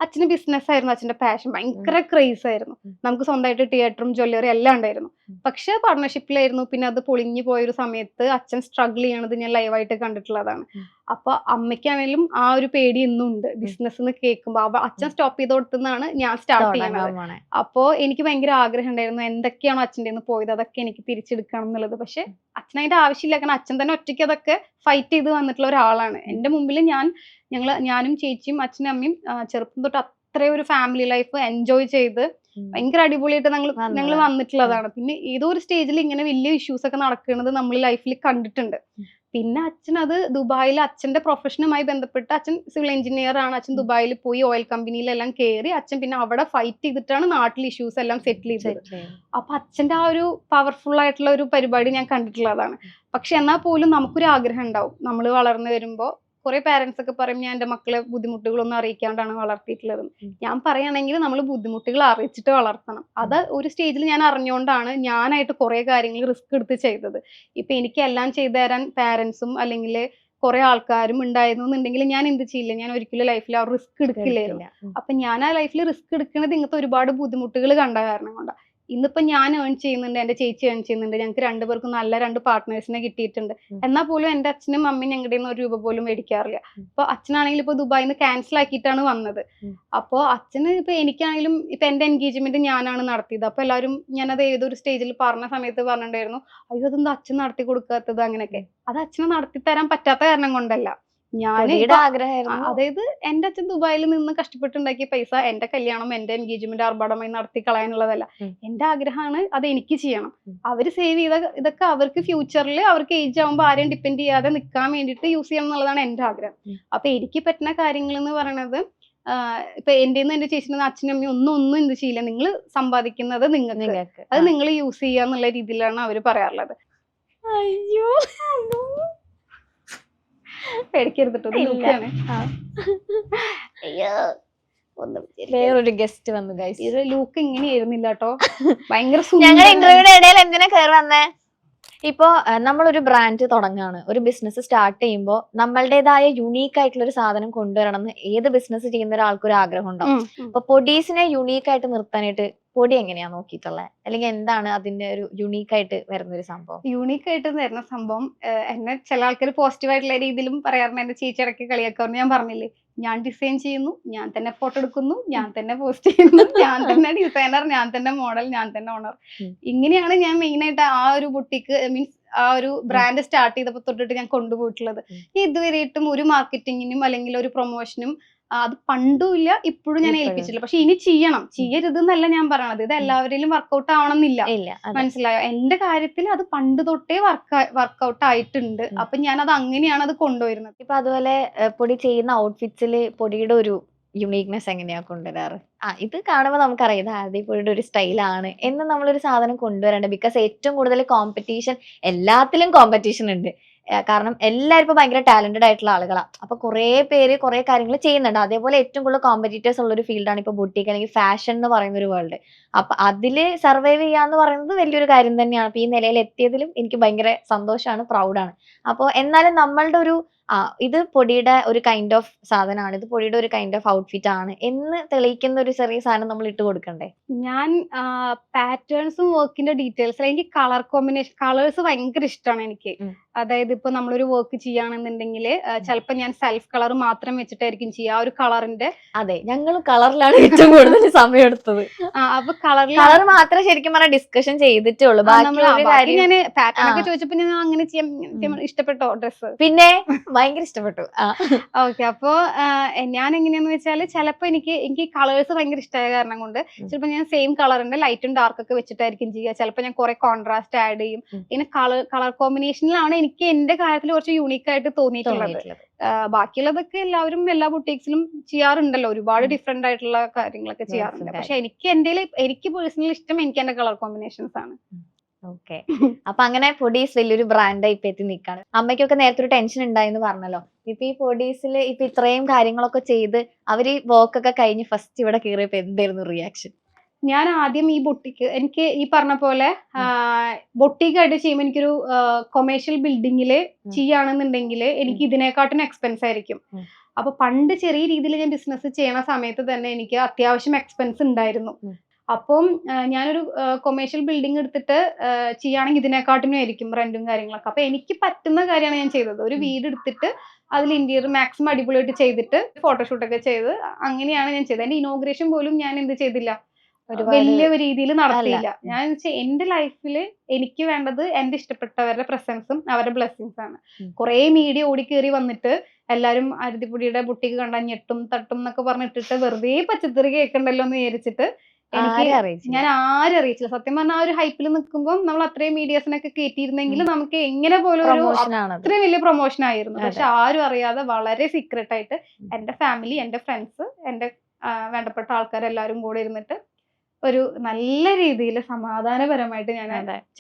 അച്ഛന് ബിസിനസ് ആയിരുന്നു അച്ഛന്റെ പാഷൻ, ഭയങ്കര ക്രേസ് ആയിരുന്നു. നമുക്ക് സ്വന്തമായിട്ട് തിയേറ്ററും ജ്വല്ലറി എല്ലാം ഉണ്ടായിരുന്നു. പക്ഷെ പാർട്ണർഷിപ്പിലായിരുന്നു. പിന്നെ അത് പൊളിഞ്ഞു പോയൊരു സമയത്ത് അച്ഛൻ സ്ട്രഗിൾ ചെയ്യണത് ഞാൻ ലൈവായിട്ട് കണ്ടിട്ടുള്ളതാണ്. അപ്പൊ അമ്മയ്ക്കാണെങ്കിലും ആ ഒരു പേടി ഇന്നും ഉണ്ട്. ബിസിനസ് എന്ന് കേൾക്കുമ്പോൾ അച്ഛൻ സ്റ്റോപ്പ് ചെയ്ത് കൊടുത്തെന്നാണ് ഞാൻ സ്റ്റാർട്ട് ചെയ്യുന്നത്. അപ്പോ എനിക്ക് ഭയങ്കര ആഗ്രഹം ഉണ്ടായിരുന്നു, എന്തൊക്കെയാണോ അച്ഛൻ്റെ നിന്ന് പോയത് അതൊക്കെ എനിക്ക് തിരിച്ചെടുക്കണം എന്നുള്ളത്. പക്ഷെ അച്ഛനതിന്റെ ആവശ്യമില്ല. കാരണം അച്ഛൻ തന്നെ ഒറ്റയ്ക്ക് അതൊക്കെ ഫൈറ്റ് ചെയ്ത് വന്നിട്ടുള്ള ഒരാളാണ്. എന്റെ മുമ്പിൽ ഞാനും ചേച്ചിയും അച്ഛനും അമ്മയും ചെറുപ്പം തൊട്ട് അത്രയും ഒരു ഫാമിലി ലൈഫ് എൻജോയ് ചെയ്ത് ഭയങ്കര അടിപൊളിയായിട്ട് ഞങ്ങൾ വന്നിട്ടുള്ളതാണ്. പിന്നെ ഏതോ ഒരു സ്റ്റേജിൽ ഇങ്ങനെ വലിയ ഇഷ്യൂസ് ഒക്കെ നടക്കുന്നത് നമ്മൾ ലൈഫിൽ കണ്ടിട്ടുണ്ട്. പിന്നെ അച്ഛൻ അത് ദുബായിൽ അച്ഛന്റെ പ്രൊഫഷനുമായി ബന്ധപ്പെട്ട്, അച്ഛൻ സിവിൽ എഞ്ചിനീയർ ആണ്. അച്ഛൻ ദുബായിൽ പോയി ഓയിൽ കമ്പനിയിലെല്ലാം കയറി അച്ഛൻ പിന്നെ അവിടെ ഫൈറ്റ് ചെയ്തിട്ടാണ് നാട്ടിൽ ഇഷ്യൂസ് എല്ലാം സെറ്റിൽ ചെയ്തത്. അപ്പൊ അച്ഛന്റെ ആ ഒരു പവർഫുൾ ആയിട്ടുള്ള ഒരു പരിപാടി ഞാൻ കണ്ടിട്ടുള്ളതാണ്. പക്ഷെ എന്നാൽ പോലും നമുക്കൊരു ആഗ്രഹം ഉണ്ടാവും. നമ്മൾ വളർന്നു വരുമ്പോൾ കുറെ പാരന്റ്സ് ഒക്കെ പറയും, ഞാൻ എന്റെ മക്കളെ ബുദ്ധിമുട്ടുകളൊന്നും അറിയിക്കാണ്ടാണ് വളർത്തിയിട്ടുള്ളത്. ഞാൻ പറയുകയാണെങ്കിൽ നമ്മൾ ബുദ്ധിമുട്ടുകൾ അറിയിച്ചിട്ട് വളർത്തണം. അത് ഒരു സ്റ്റേജിൽ ഞാൻ അറിഞ്ഞുകൊണ്ടാണ് ഞാനായിട്ട് കുറെ കാര്യങ്ങൾ റിസ്ക് എടുത്ത് ചെയ്തത്. ഇപ്പൊ എനിക്ക് എല്ലാം ചെയ്തു തരാൻ പാരന്റ്സും അല്ലെങ്കിൽ കുറെ ആൾക്കാരും ഉണ്ടായിരുന്നു എന്നുണ്ടെങ്കിൽ ഞാൻ എന്ത് ചെയ്യില്ല, ഞാൻ ഒരിക്കലും ലൈഫിൽ ആ റിസ്ക് എടുക്കില്ലായിരുന്നു. അപ്പൊ ഞാൻ ആ ലൈഫിൽ റിസ്ക് എടുക്കുന്നത് ഇങ്ങനത്തെ ഒരുപാട് ബുദ്ധിമുട്ടുകൾ കണ്ട കാരണം കൊണ്ടാണ്. ഇന്നിപ്പോ ഞാൻ ഏൺ ചെയ്യുന്നുണ്ട്, എന്റെ ചേച്ചി ഏൺ ചെയ്യുന്നുണ്ട്, ഞങ്ങൾക്ക് രണ്ടുപേർക്കും നല്ല 2 പാർട്ട്നേഴ്സിനെ കിട്ടിയിട്ടുണ്ട്. എന്നാൽ പോലും എന്റെ അച്ഛനും അമ്മയും ഞങ്ങളുടെ നിന്ന് 1 രൂപ പോലും മേടിക്കാറില്ല. ഇപ്പൊ അച്ഛനാണെങ്കിൽ ഇപ്പൊ ദുബായിൽ നിന്ന് ക്യാൻസൽ ആക്കിയിട്ടാണ് വന്നത്. അപ്പൊ അച്ഛന് ഇപ്പൊ എനിക്കാണെങ്കിലും ഇപ്പൊ എന്റെ എൻഗേജ്മെന്റ് ഞാനാണ് നടത്തിയത്. അപ്പൊ എല്ലാവരും ഞാനത് ഏതൊരു സ്റ്റേജിൽ പറഞ്ഞ സമയത്ത് പറഞ്ഞിട്ടുണ്ടായിരുന്നു, അയ്യോ അതെന്താ അച്ഛൻ നടത്തി കൊടുക്കാത്തത് അങ്ങനെയൊക്കെ. അത് അച്ഛനെ നടത്തി തരാൻ പറ്റാത്ത കാരണം കൊണ്ടല്ല, അതായത് എന്റെ അച്ഛൻ ദുബായിൽ നിന്ന് കഷ്ടപ്പെട്ടുണ്ടാക്കിയ പൈസ എന്റെ കല്യാണം, എന്റെ എൻഗേജ്മെന്റ് ആർഭാടമായി നടത്തി കളയാനുള്ളതല്ല. എന്റെ ആഗ്രഹമാണ് അത് എനിക്ക് ചെയ്യണം. അവര് സേവ് ചെയ്ത ഇതൊക്കെ അവർക്ക് ഫ്യൂച്ചറിൽ അവർക്ക് ഏജ് ആവുമ്പോൾ ആരെയും ഡിപ്പെൻഡ് ചെയ്യാതെ നിൽക്കാൻ വേണ്ടിയിട്ട് യൂസ് ചെയ്യണം എന്നുള്ളതാണ് എന്റെ ആഗ്രഹം. അപ്പൊ എനിക്ക് പറ്റുന്ന കാര്യങ്ങൾ എന്ന് പറയുന്നത്, ഇപ്പൊ എന്റെ എന്റെ ചേച്ചിന്റെ അച്ഛനും അമ്മയും ഒന്നും എന്ത് ചെയ്യില്ല, നിങ്ങൾ സമ്പാദിക്കുന്നത് നിങ്ങൾക്ക്, അത് നിങ്ങൾ യൂസ് ചെയ്യുക എന്നുള്ള രീതിയിലാണ് അവര് പറയാറുള്ളത്. അയ്യോ പേടിക്കരുതിട്ടോ, വേറൊരു ഗസ്റ്റ് വന്നു ഗൈസ്. ഇത് ലൂക്ക് ഇങ്ങനെയായിരുന്നില്ല കേട്ടോ, ഭയങ്കര ഞങ്ങൾ ഇന്റർവ്യൂടെ ഇടയിൽ എന്തിനാ കയറി വന്നേ? ഇപ്പോ നമ്മളൊരു ബ്രാൻഡ് തുടങ്ങാണ്, ഒരു ബിസിനസ് സ്റ്റാർട്ട് ചെയ്യുമ്പോൾ നമ്മളുടേതായ യുണീക്ക് ആയിട്ടുള്ള ഒരു സാധനം കൊണ്ടുവരണം എന്ന് ഏത് ബിസിനസ് ചെയ്യുന്ന ഒരാൾക്കൊരു ആഗ്രഹം ഉണ്ടാവും. അപ്പൊ പൊടീസിനെ യുണീക്ക് ആയിട്ട് നിർത്താനായിട്ട് പൊടി എങ്ങനെയാ നോക്കിയിട്ടുള്ളത്, അല്ലെങ്കിൽ എന്താണ് അതിന്റെ ഒരു യുണീക്ക് ആയിട്ട് വരുന്ന ഒരു സംഭവം? യൂണീക്ക് ആയിട്ട് വരുന്ന സംഭവം എന്നെ ചില ആൾക്കാർ പോസിറ്റീവ് ആയിട്ടുള്ള രീതിയിലും പറയാറുണ്ട്. എന്റെ ചേച്ചി ഇടയ്ക്ക് കളിയാക്കാറുണ്ട്. ഞാൻ പറഞ്ഞില്ലേ, ഞാൻ ഡിസൈൻ ചെയ്യുന്നു, ഞാൻ തന്നെ ഫോട്ടോ എടുക്കുന്നു, ഞാൻ തന്നെ പോസ്റ്റ് ചെയ്യുന്നു, ഞാൻ തന്നെ ഡിസൈനർ, ഞാൻ തന്നെ മോഡൽ, ഞാൻ തന്നെ ഓണർ. ഇങ്ങനെയാണ് ഞാൻ മെയിൻ ആയിട്ട് ആ ഒരു ബുട്ടിക്ക് മീൻസ് ആ ഒരു ബ്രാൻഡ് സ്റ്റാർട്ട് ചെയ്തപ്പോൾ തൊട്ടിട്ട് ഞാൻ കൊണ്ടുപോയിട്ടുള്ളത്. ഇതുവരെയായിട്ടും ഒരു മാർക്കറ്റിങ്ങിനും അല്ലെങ്കിൽ ഒരു പ്രൊമോഷനും അത് പണ്ടും ഇല്ല ഇപ്പോഴും ഞാൻ ഇപ്പോഴും. ഏൽപ്പിച്ചില്ല. പക്ഷെ ഇനി ചെയ്യരുത് എന്നല്ല ഞാൻ പറയണത്. ഇത് എല്ലാവരിലും വർക്കൗട്ട് ആവണമെന്നില്ല. ഇല്ല അതെ. മനസ്സിലായോ? എന്റെ കാര്യത്തിൽ അത് പണ്ട് തൊട്ടേ വർക്കൗട്ട് ആയിട്ടുണ്ട്. അപ്പൊ ഞാൻ അത് അങ്ങനെയാണ് അത് കൊണ്ടുവരുന്നത്. ഇപ്പൊ അതുപോലെ പൊടി ചെയ്യുന്ന ഔട്ട്ഫിറ്റ്സിൽ പൊടിയുടെ ഒരു യുണീക്നെസ് എങ്ങനെയാ കൊണ്ടുവരാറ്? ഇത് കാണുമ്പോൾ നമുക്കറിയാം ഇത് ആദിപൊടിയുടെ ഒരു സ്റ്റൈലാണ് എന്ന് നമ്മളൊരു സാധനം കൊണ്ടുവരേണ്ട. ബിക്കോസ് ഏറ്റവും കൂടുതൽ കോമ്പറ്റീഷൻ, എല്ലാത്തിലും കോമ്പറ്റീഷൻ ഉണ്ട്. കാരണം എല്ലാവരും ഇപ്പൊ ഭയങ്കര ടാലന്റഡ് ആയിട്ടുള്ള ആളുകളാണ്. അപ്പൊ കുറെ പേര് കുറെ കാര്യങ്ങൾ ചെയ്യുന്നുണ്ട്. അതേപോലെ ഏറ്റവും കൂടുതൽ കോമ്പറ്റീറ്റേഴ്സ് ഉള്ള ഒരു ഫീൽഡാണ് ഇപ്പൊ ബുട്ടീക്ക് അല്ലെങ്കിൽ ഫാഷൻ എന്ന് പറയുന്ന ഒരു വേൾഡ്. അപ്പൊ അതില് സർവൈവ് ചെയ്യാന്ന് പറയുന്നത് വലിയൊരു കാര്യം തന്നെയാണ്. അപ്പൊ ഈ നിലയിൽ എത്തിയതിലും എനിക്ക് ഭയങ്കര സന്തോഷമാണ്, പ്രൗഡാണ്. അപ്പോൾ എന്നാലും നമ്മളുടെ ഒരു ഇത് പൊടിയുടെ ഒരു കൈൻഡ് ഓഫ് സാധനമാണ്, ഇത് പൊടിയുടെ ഒരു കൈൻഡ് ഓഫ് ഔട്ട്ഫിറ്റ് ആണ് എന്ന് തെളിയിക്കുന്ന ഒരു ചെറിയ സാധനം നമ്മൾ ഇട്ട് കൊടുക്കണ്ടേ? ഞാൻ പാറ്റേൺസും വർക്കിന്റെ ഡീറ്റെയിൽസ്, എനിക്ക് കളർ കോമ്പിനേഷൻ, കളേഴ്സ് ഭയങ്കര ഇഷ്ടമാണ് എനിക്ക്. അതായത് ഇപ്പൊ നമ്മളൊരു വർക്ക് ചെയ്യുകയാണെന്നുണ്ടെങ്കിൽ ചിലപ്പോൾ ഞാൻ സെൽഫ് കളർ മാത്രം വെച്ചിട്ടായിരിക്കും ചെയ്യുക. ആ ഒരു കളറിന്റെ അതെ, ഞങ്ങൾ കളറിലാണ് ഏറ്റവും കൂടുതൽ സമയം എടുത്തത്. അപ്പൊ കളർ മാത്രമേ ശരിക്കും പറഞ്ഞാൽ ഡിസ്കഷൻ ചെയ്തിട്ടേ ഉള്ളൂ. ബാക്കി ഞാൻ പാറ്റേൺ ഒക്കെ ചോദിച്ചപ്പോ ഞാൻ അങ്ങനെ ചെയ്യാൻ ഇഷ്ടപ്പെട്ടോ ഡ്രസ്സ്? പിന്നെ ഭയങ്കര ഇഷ്ടപ്പെട്ടു. ഓക്കെ. അപ്പോ ഞാൻ എങ്ങനെയാന്ന് വെച്ചാൽ ചിലപ്പോ എനിക്ക് കളേഴ്സ് ഭയങ്കര ഇഷ്ടമായ കാരണം കൊണ്ട് ചിലപ്പോൾ ഞാൻ സെയിം കളറിന്റെ ലൈറ്റും ഡാർക്ക് ഒക്കെ വെച്ചിട്ടായിരിക്കും ചെയ്യുക. ചിലപ്പോൾ ഞാൻ കുറെ കോൺട്രാസ്റ്റ് ആഡ് ചെയ്യും. ഇങ്ങനെ കളർ കോമ്പിനേഷനിലാണ് എനിക്ക് എന്റെ കാര്യത്തിൽ കുറച്ച് യൂണീക്ക് ആയിട്ട് തോന്നിയിട്ടുള്ളത്. ബാക്കിയുള്ളതൊക്കെ എല്ലാവരും എല്ലാ ബുട്ടീക്സിലും ചെയ്യാറുണ്ടല്ലോ, ഒരുപാട് ഡിഫറെന്റ് ആയിട്ടുള്ള കാര്യങ്ങളൊക്കെ ചെയ്യാറുണ്ട്. പക്ഷെ എനിക്ക് പേഴ്സണലി ഇഷ്ടം എനിക്ക് എന്റെ കളർ കോമ്പിനേഷൻസ് ആണ്. ഓക്കെ. അപ്പൊ അങ്ങനെ പൊടീസ് വലിയൊരു ബ്രാൻഡായി ഇപ്പൊ എത്തി നിൽക്കാണ്. അമ്മയ്ക്കൊക്കെ നേരത്തെ ഒരു ടെൻഷൻ ഉണ്ടായിന്ന് പറഞ്ഞല്ലോ. ഇപ്പൊ ഈ പൊടീസിൽ ഇപ്പൊ ഇത്രയും കാര്യങ്ങളൊക്കെ ചെയ്ത് അവര് വർക്ക് ഒക്കെ കഴിഞ്ഞ് ഫസ്റ്റ് ഇവിടെ കയറിയപ്പോ എന്തായിരുന്നു റിയാക്ഷൻ? ഞാൻ ആദ്യം ഈ ബൊട്ടിക്ക്, എനിക്ക് ഈ പറഞ്ഞ പോലെ ബൊട്ടിക്കായിട്ട് ചെയ്യുമ്പോൾ എനിക്കൊരു കൊമേഴ്ഷ്യൽ ബിൽഡിങ്ങിൽ ചെയ്യുകയാണെന്നുണ്ടെങ്കിൽ എനിക്ക് ഇതിനെക്കാട്ടും എക്സ്പെൻസ് ആയിരിക്കും. അപ്പൊ പണ്ട് ചെറിയ രീതിയിൽ ഞാൻ ബിസിനസ് ചെയ്യണ സമയത്ത് തന്നെ എനിക്ക് അത്യാവശ്യം എക്സ്പെൻസ് ഉണ്ടായിരുന്നു. അപ്പം ഞാനൊരു കൊമേഴ്ഷ്യൽ ബിൽഡിംഗ് എടുത്തിട്ട് ചെയ്യുകയാണെങ്കിൽ ഇതിനെക്കാട്ടിനും ആയിരിക്കും റെന്റും കാര്യങ്ങളൊക്കെ. അപ്പൊ എനിക്ക് പറ്റുന്ന കാര്യമാണ് ഞാൻ ചെയ്തത്. ഒരു വീട് എടുത്തിട്ട് അതിൽ ഇന്റീരിയർ മാക്സിമം അടിപൊളിയായിട്ട് ചെയ്തിട്ട് ഫോട്ടോഷൂട്ടൊക്കെ ചെയ്ത് അങ്ങനെയാണ് ഞാൻ ചെയ്തത്. എന്റെ ഇനോഗ്രേഷൻ പോലും ഞാൻ എന്ത് ചെയ്തില്ല, വലിയ രീതിയിൽ നടത്തിയില്ല. ഞാൻ വെച്ചാൽ എന്റെ ലൈഫിൽ എനിക്ക് വേണ്ടത് എന്റെ ഇഷ്ടപ്പെട്ടവരുടെ പ്രസൻസും അവരുടെ ബ്ലെസ്സിങ്സ് ആണ്. കുറെ മീഡിയ ഓടിക്കേറി വന്നിട്ട് എല്ലാരും ആരതിപ്പൊടിയുടെ ബുട്ടിക്ക് കണ്ടാൽ ഞെട്ടും തട്ടും എന്നൊക്കെ പറഞ്ഞിട്ടിട്ട് വെറുതെ പച്ചക്കറി കേൾക്കണ്ടല്ലോ എന്ന് വിചാരിച്ചിട്ട് ഞാൻ ആരും അറിയിച്ചില്ല. സത്യം പറഞ്ഞാൽ ആ ഒരു ഹൈപ്പിൽ നിൽക്കുമ്പോൾ നമ്മൾ അത്രയും മീഡിയസിനൊക്കെ കയറ്റിയിരുന്നെങ്കിൽ നമുക്ക് എങ്ങനെ പോലും അത്രയും വലിയ പ്രൊമോഷൻ ആയിരുന്നു. പക്ഷെ ആരും അറിയാതെ വളരെ സീക്രട്ട് ആയിട്ട് എന്റെ ഫാമിലി, എന്റെ ഫ്രണ്ട്സ്, എന്റെ വേണ്ടപ്പെട്ട ആൾക്കാരെല്ലാരും കൂടെ ഇരുന്നിട്ട് ഒരു നല്ല രീതിയിൽ സമാധാനപരമായിട്ട് ഞാൻ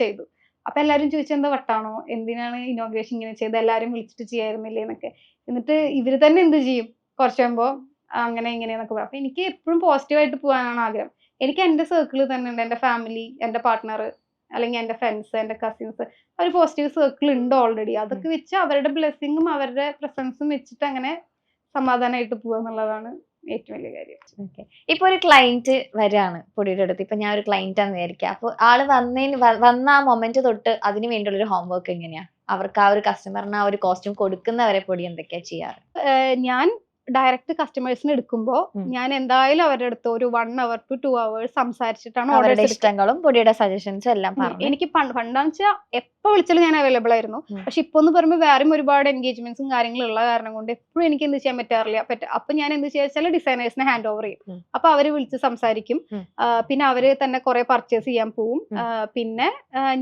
ചെയ്തു. അപ്പൊ എല്ലാരും ചോദിച്ചെന്താ വട്ടാണോ, എന്തിനാണ് ഇനോഗ്രേഷൻ ഇങ്ങനെ ചെയ്ത്, എല്ലാരും വിളിച്ചിട്ട് ചെയ്യായിരുന്നില്ലേ എന്നൊക്കെ. എന്നിട്ട് ഇവര് തന്നെ എന്ത് ചെയ്യും കുറച്ചാകുമ്പോ അങ്ങനെ ഇങ്ങനെയെന്നൊക്കെ പറയും. അപ്പൊ എനിക്ക് എപ്പോഴും പോസിറ്റീവായിട്ട് പോകാനാണ് ആഗ്രഹം. എനിക്ക് എന്റെ സർക്കിൾ തന്നെ ഉണ്ട്, എന്റെ ഫാമിലി, എന്റെ പാർട്ട്ണർ, അല്ലെങ്കിൽ എന്റെ ഫ്രണ്ട്സ്, എന്റെ കസിൻസ്, ഒരു പോസിറ്റീവ് സർക്കിൾ ഉണ്ട് ഓൾറെഡി. അതൊക്കെ വെച്ച് അവരുടെ ബ്ലെസ്സിങ്ങും അവരുടെ പ്രസൻസും വെച്ചിട്ട് അങ്ങനെ സമാധാനമായിട്ട് പോവുക എന്നുള്ളതാണ് ഏറ്റവും വലിയ കാര്യം. ഓക്കെ. ഇപ്പൊ ഒരു ക്ലയന്റ് വരികയാണ് പൊടിയുടെ അടുത്ത്. ഇപ്പൊ ഞാൻ ഒരു ക്ലയന്റ് ആണെന്ന് വിചാരിക്കുക. അപ്പൊ ആള് വന്ന ആ മൊമെന്റ് തൊട്ട് അതിന് വേണ്ടിയുള്ള ഒരു ഹോംവർക്ക് എങ്ങനെയാ? അവർക്ക് ആ ഒരു കസ്റ്റമറിന് ആ ഒരു കോസ്റ്റ്യൂം കൊടുക്കുന്നവരെ പൊടി എന്തൊക്കെയാ ചെയ്യാറ്? ഞാൻ ഡയറക്റ്റ് കസ്റ്റമേഴ്സിന് എടുക്കുമ്പോൾ ഞാൻ എന്തായാലും അവരുടെ അടുത്ത് ഒരു 1 hour to 2 hours സംസാരിച്ചിട്ടാണ് അവരുടെ ഇഷ്ടങ്ങളും പൊടിയുടെ സജഷൻസും എല്ലാം പറഞ്ഞു. എനിക്ക് പണ്ടാന്ന് വെച്ചാൽ എപ്പോ വിളിച്ചാലും ഞാൻ അവൈലബിൾ ആയിരുന്നു. പക്ഷെ ഇപ്പൊ എന്ന് പറയുമ്പോൾ വേറെയും ഒരുപാട് എൻഗേജ്മെന്റ്സും കാര്യങ്ങളും ഉള്ള കാരണം കൊണ്ട് എപ്പോഴും എനിക്ക് എന്ത് ചെയ്യാൻ പറ്റാറില്ല. അപ്പൊ ഞാൻ എന്ത് ചെയ്യാച്ചാൽ ഡിസൈനേഴ്സിനെ ഹാൻഡ് ഓവർ ചെയ്യും. അപ്പൊ അവര് വിളിച്ച് സംസാരിക്കും. പിന്നെ അവര് തന്നെ കുറെ പർച്ചേസ് ചെയ്യാൻ പോവും. പിന്നെ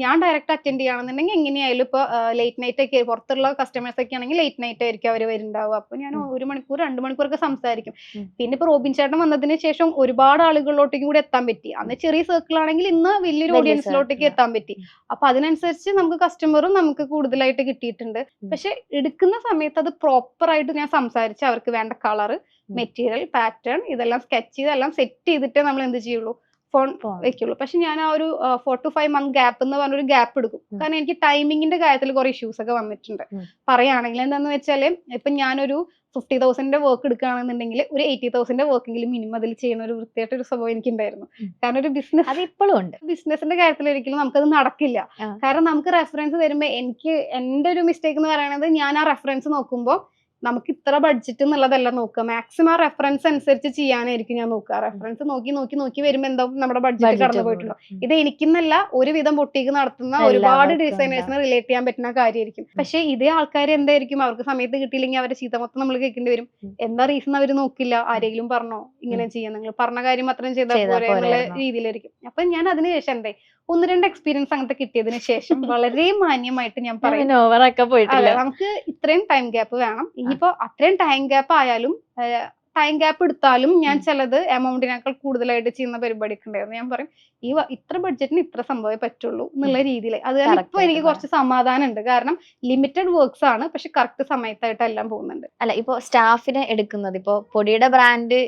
ഞാൻ ഡയറക്റ്റ് അറ്റൻഡ് ചെയ്യുകയാണെന്നുണ്ടെങ്കിൽ എങ്ങനെയായാലും ഇപ്പൊ ലേറ്റ് നൈറ്റ് ഒക്കെ പുറത്തുള്ള കസ്റ്റമേഴ്സ് ഒക്കെ ആണെങ്കിൽ ലേറ്റ് നൈറ്റ് ആയിരിക്കും അവര് വരുന്നുണ്ടാവുക. അപ്പൊ ഞാൻ 1 മണിക്കൂർ 2 മണിക്കൂറൊക്കെ സംസാരിക്കും. പിന്നെ ഇപ്പൊ റോബിൻ ചേട്ടൻ വന്നതിന് ശേഷം ഒരുപാട് ആളുകളിലോട്ടേക്കും കൂടി എത്താൻ പറ്റി. അന്ന് ചെറിയ സർക്കിൾ ആണെങ്കിൽ ഇന്ന് വലിയൊരു ഓഡിയൻസിലോട്ടേക്ക് എത്താൻ പറ്റി. അപ്പൊ അതിനനുസരിച്ച് നമുക്ക് കസ്റ്റമറും നമുക്ക് കൂടുതലായിട്ട് കിട്ടിയിട്ടുണ്ട്. പക്ഷെ എടുക്കുന്ന സമയത്ത് അത് പ്രോപ്പർ ആയിട്ട് ഞാൻ സംസാരിച്ച് അവർക്ക് വേണ്ട കളർ, മെറ്റീരിയൽ, പാറ്റേൺ ഇതെല്ലാം സ്കെച്ച് ചെയ്ത് എല്ലാം സെറ്റ് ചെയ്തിട്ടേ നമ്മൾ എന്ത് ചെയ്യുള്ളൂ, ഫോൺ വെക്കുള്ളൂ. പക്ഷെ ഞാൻ ആ ഒരു 4 to 5 month ഗ്യാപ്പ് എന്ന് പറഞ്ഞൊരു ഗ്യാപ്പ് എടുക്കും. കാരണം എനിക്ക് ടൈമിങ്ങിന്റെ കാര്യത്തിൽ കുറെ ഇഷ്യൂസ് ഒക്കെ വന്നിട്ടുണ്ട്. പറയുകയാണെങ്കിൽ എന്താന്ന് വെച്ചാല് ഇപ്പൊ ഞാനൊരു 50,000 വർക്ക് എടുക്കുകയാണെന്നുണ്ടെങ്കിൽ ഒരു 80,000 വർക്കെങ്കിലും മിനിമം അതിൽ ചെയ്യുന്ന ഒരു വൃത്തിയായിട്ടൊരു സ്വഭാവം എനിക്ക് ഉണ്ടായിരുന്നു. കാരണം ഒരു ബിസിനസ് അത് ഇപ്പോഴും ഉണ്ട്. ബിസിനസിന്റെ കാര്യത്തിൽ ഒരിക്കലും നമുക്കത് നടക്കില്ല. കാരണം നമുക്ക് റെഫറൻസ് തരുമ്പോൾ എനിക്ക് എന്റെ ഒരു മിസ്റ്റേക്ക് എന്ന് പറയുന്നത് ഞാൻ ആ റെഫറൻസ് നോക്കുമ്പോൾ നമുക്ക് ഇത്ര ബഡ്ജറ്റ് എന്നുള്ളതല്ല നോക്കുക, മാക്സിമം റെഫറൻസ് അനുസരിച്ച് ചെയ്യാനായിരിക്കും ഞാൻ നോക്കുക. റെഫറൻസ് നോക്കി വരുമ്പോൾ എന്താ നമ്മുടെ ബഡ്ജറ്റ് കടന്നു പോയിട്ടുള്ളൂ. ഇത് എനിക്കെന്നല്ല, ഒരുവിധം ബൊട്ടീക്ക് നടത്തുന്ന ഒരുപാട് ഡിസൈനേഴ്സിനെ റിലേറ്റ് ചെയ്യാൻ പറ്റുന്ന കാര്യമായിരിക്കും. പക്ഷെ ഇതേ ആൾക്കാർ എന്തായിരിക്കും, അവർക്ക് സമയത്ത് കിട്ടിയില്ലെങ്കിൽ അവരുടെ ചീത്ത മൊത്തം നമ്മൾ കേൾക്കേണ്ടി വരും. എന്താ റീസൺ അവർ നോക്കില്ല, ആരെങ്കിലും പറഞ്ഞോ ഇങ്ങനെ ചെയ്യാൻ, നിങ്ങൾ പറഞ്ഞ കാര്യം മാത്രം ചെയ്താൽ പോരെ എന്നുള്ള രീതിയിലായിരിക്കും. അപ്പൊ ഞാൻ അതിനുശേഷം എന്തേ 1-2 എക്സ്പീരിയൻസ് അങ്ങനത്തെ കിട്ടിയതിന് ശേഷം വളരെ മാന്യമായിട്ട് ഞാൻ പറയും, നമുക്ക് ഇത്രയും ടൈം ഗ്യാപ്പ് വേണം. ഇനിയിപ്പോ അത്രയും ടൈം ഗ്യാപ്പ് ആയാലും ടൈം ഗ്യാപ്പ് എടുത്താലും ഞാൻ ചിലത് എമൗണ്ടിനേക്കാൾ കൂടുതലായിട്ട് ചെയ്യുന്ന പരിപാടിയൊക്കെ ഉണ്ടായിരുന്നു. ഞാൻ പറയും ഇത്ര ബഡ്ജറ്റിന് ഇത്ര സംഭവമേ പറ്റുള്ളൂ എന്നുള്ള രീതിയിൽ. അത് കാരണം ഇപ്പൊ എനിക്ക് കുറച്ച് സമാധാനം ഉണ്ട്. കാരണം ലിമിറ്റഡ് വർക്ക്സ് ആണ്, പക്ഷെ കറക്റ്റ് സമയത്തായിട്ട് എല്ലാം പോകുന്നുണ്ട്. അല്ല, ഇപ്പൊ സ്റ്റാഫിനെ എടുക്കുന്നത്, ഇപ്പൊ പൊടിയുടെ ബ്രാൻഡ്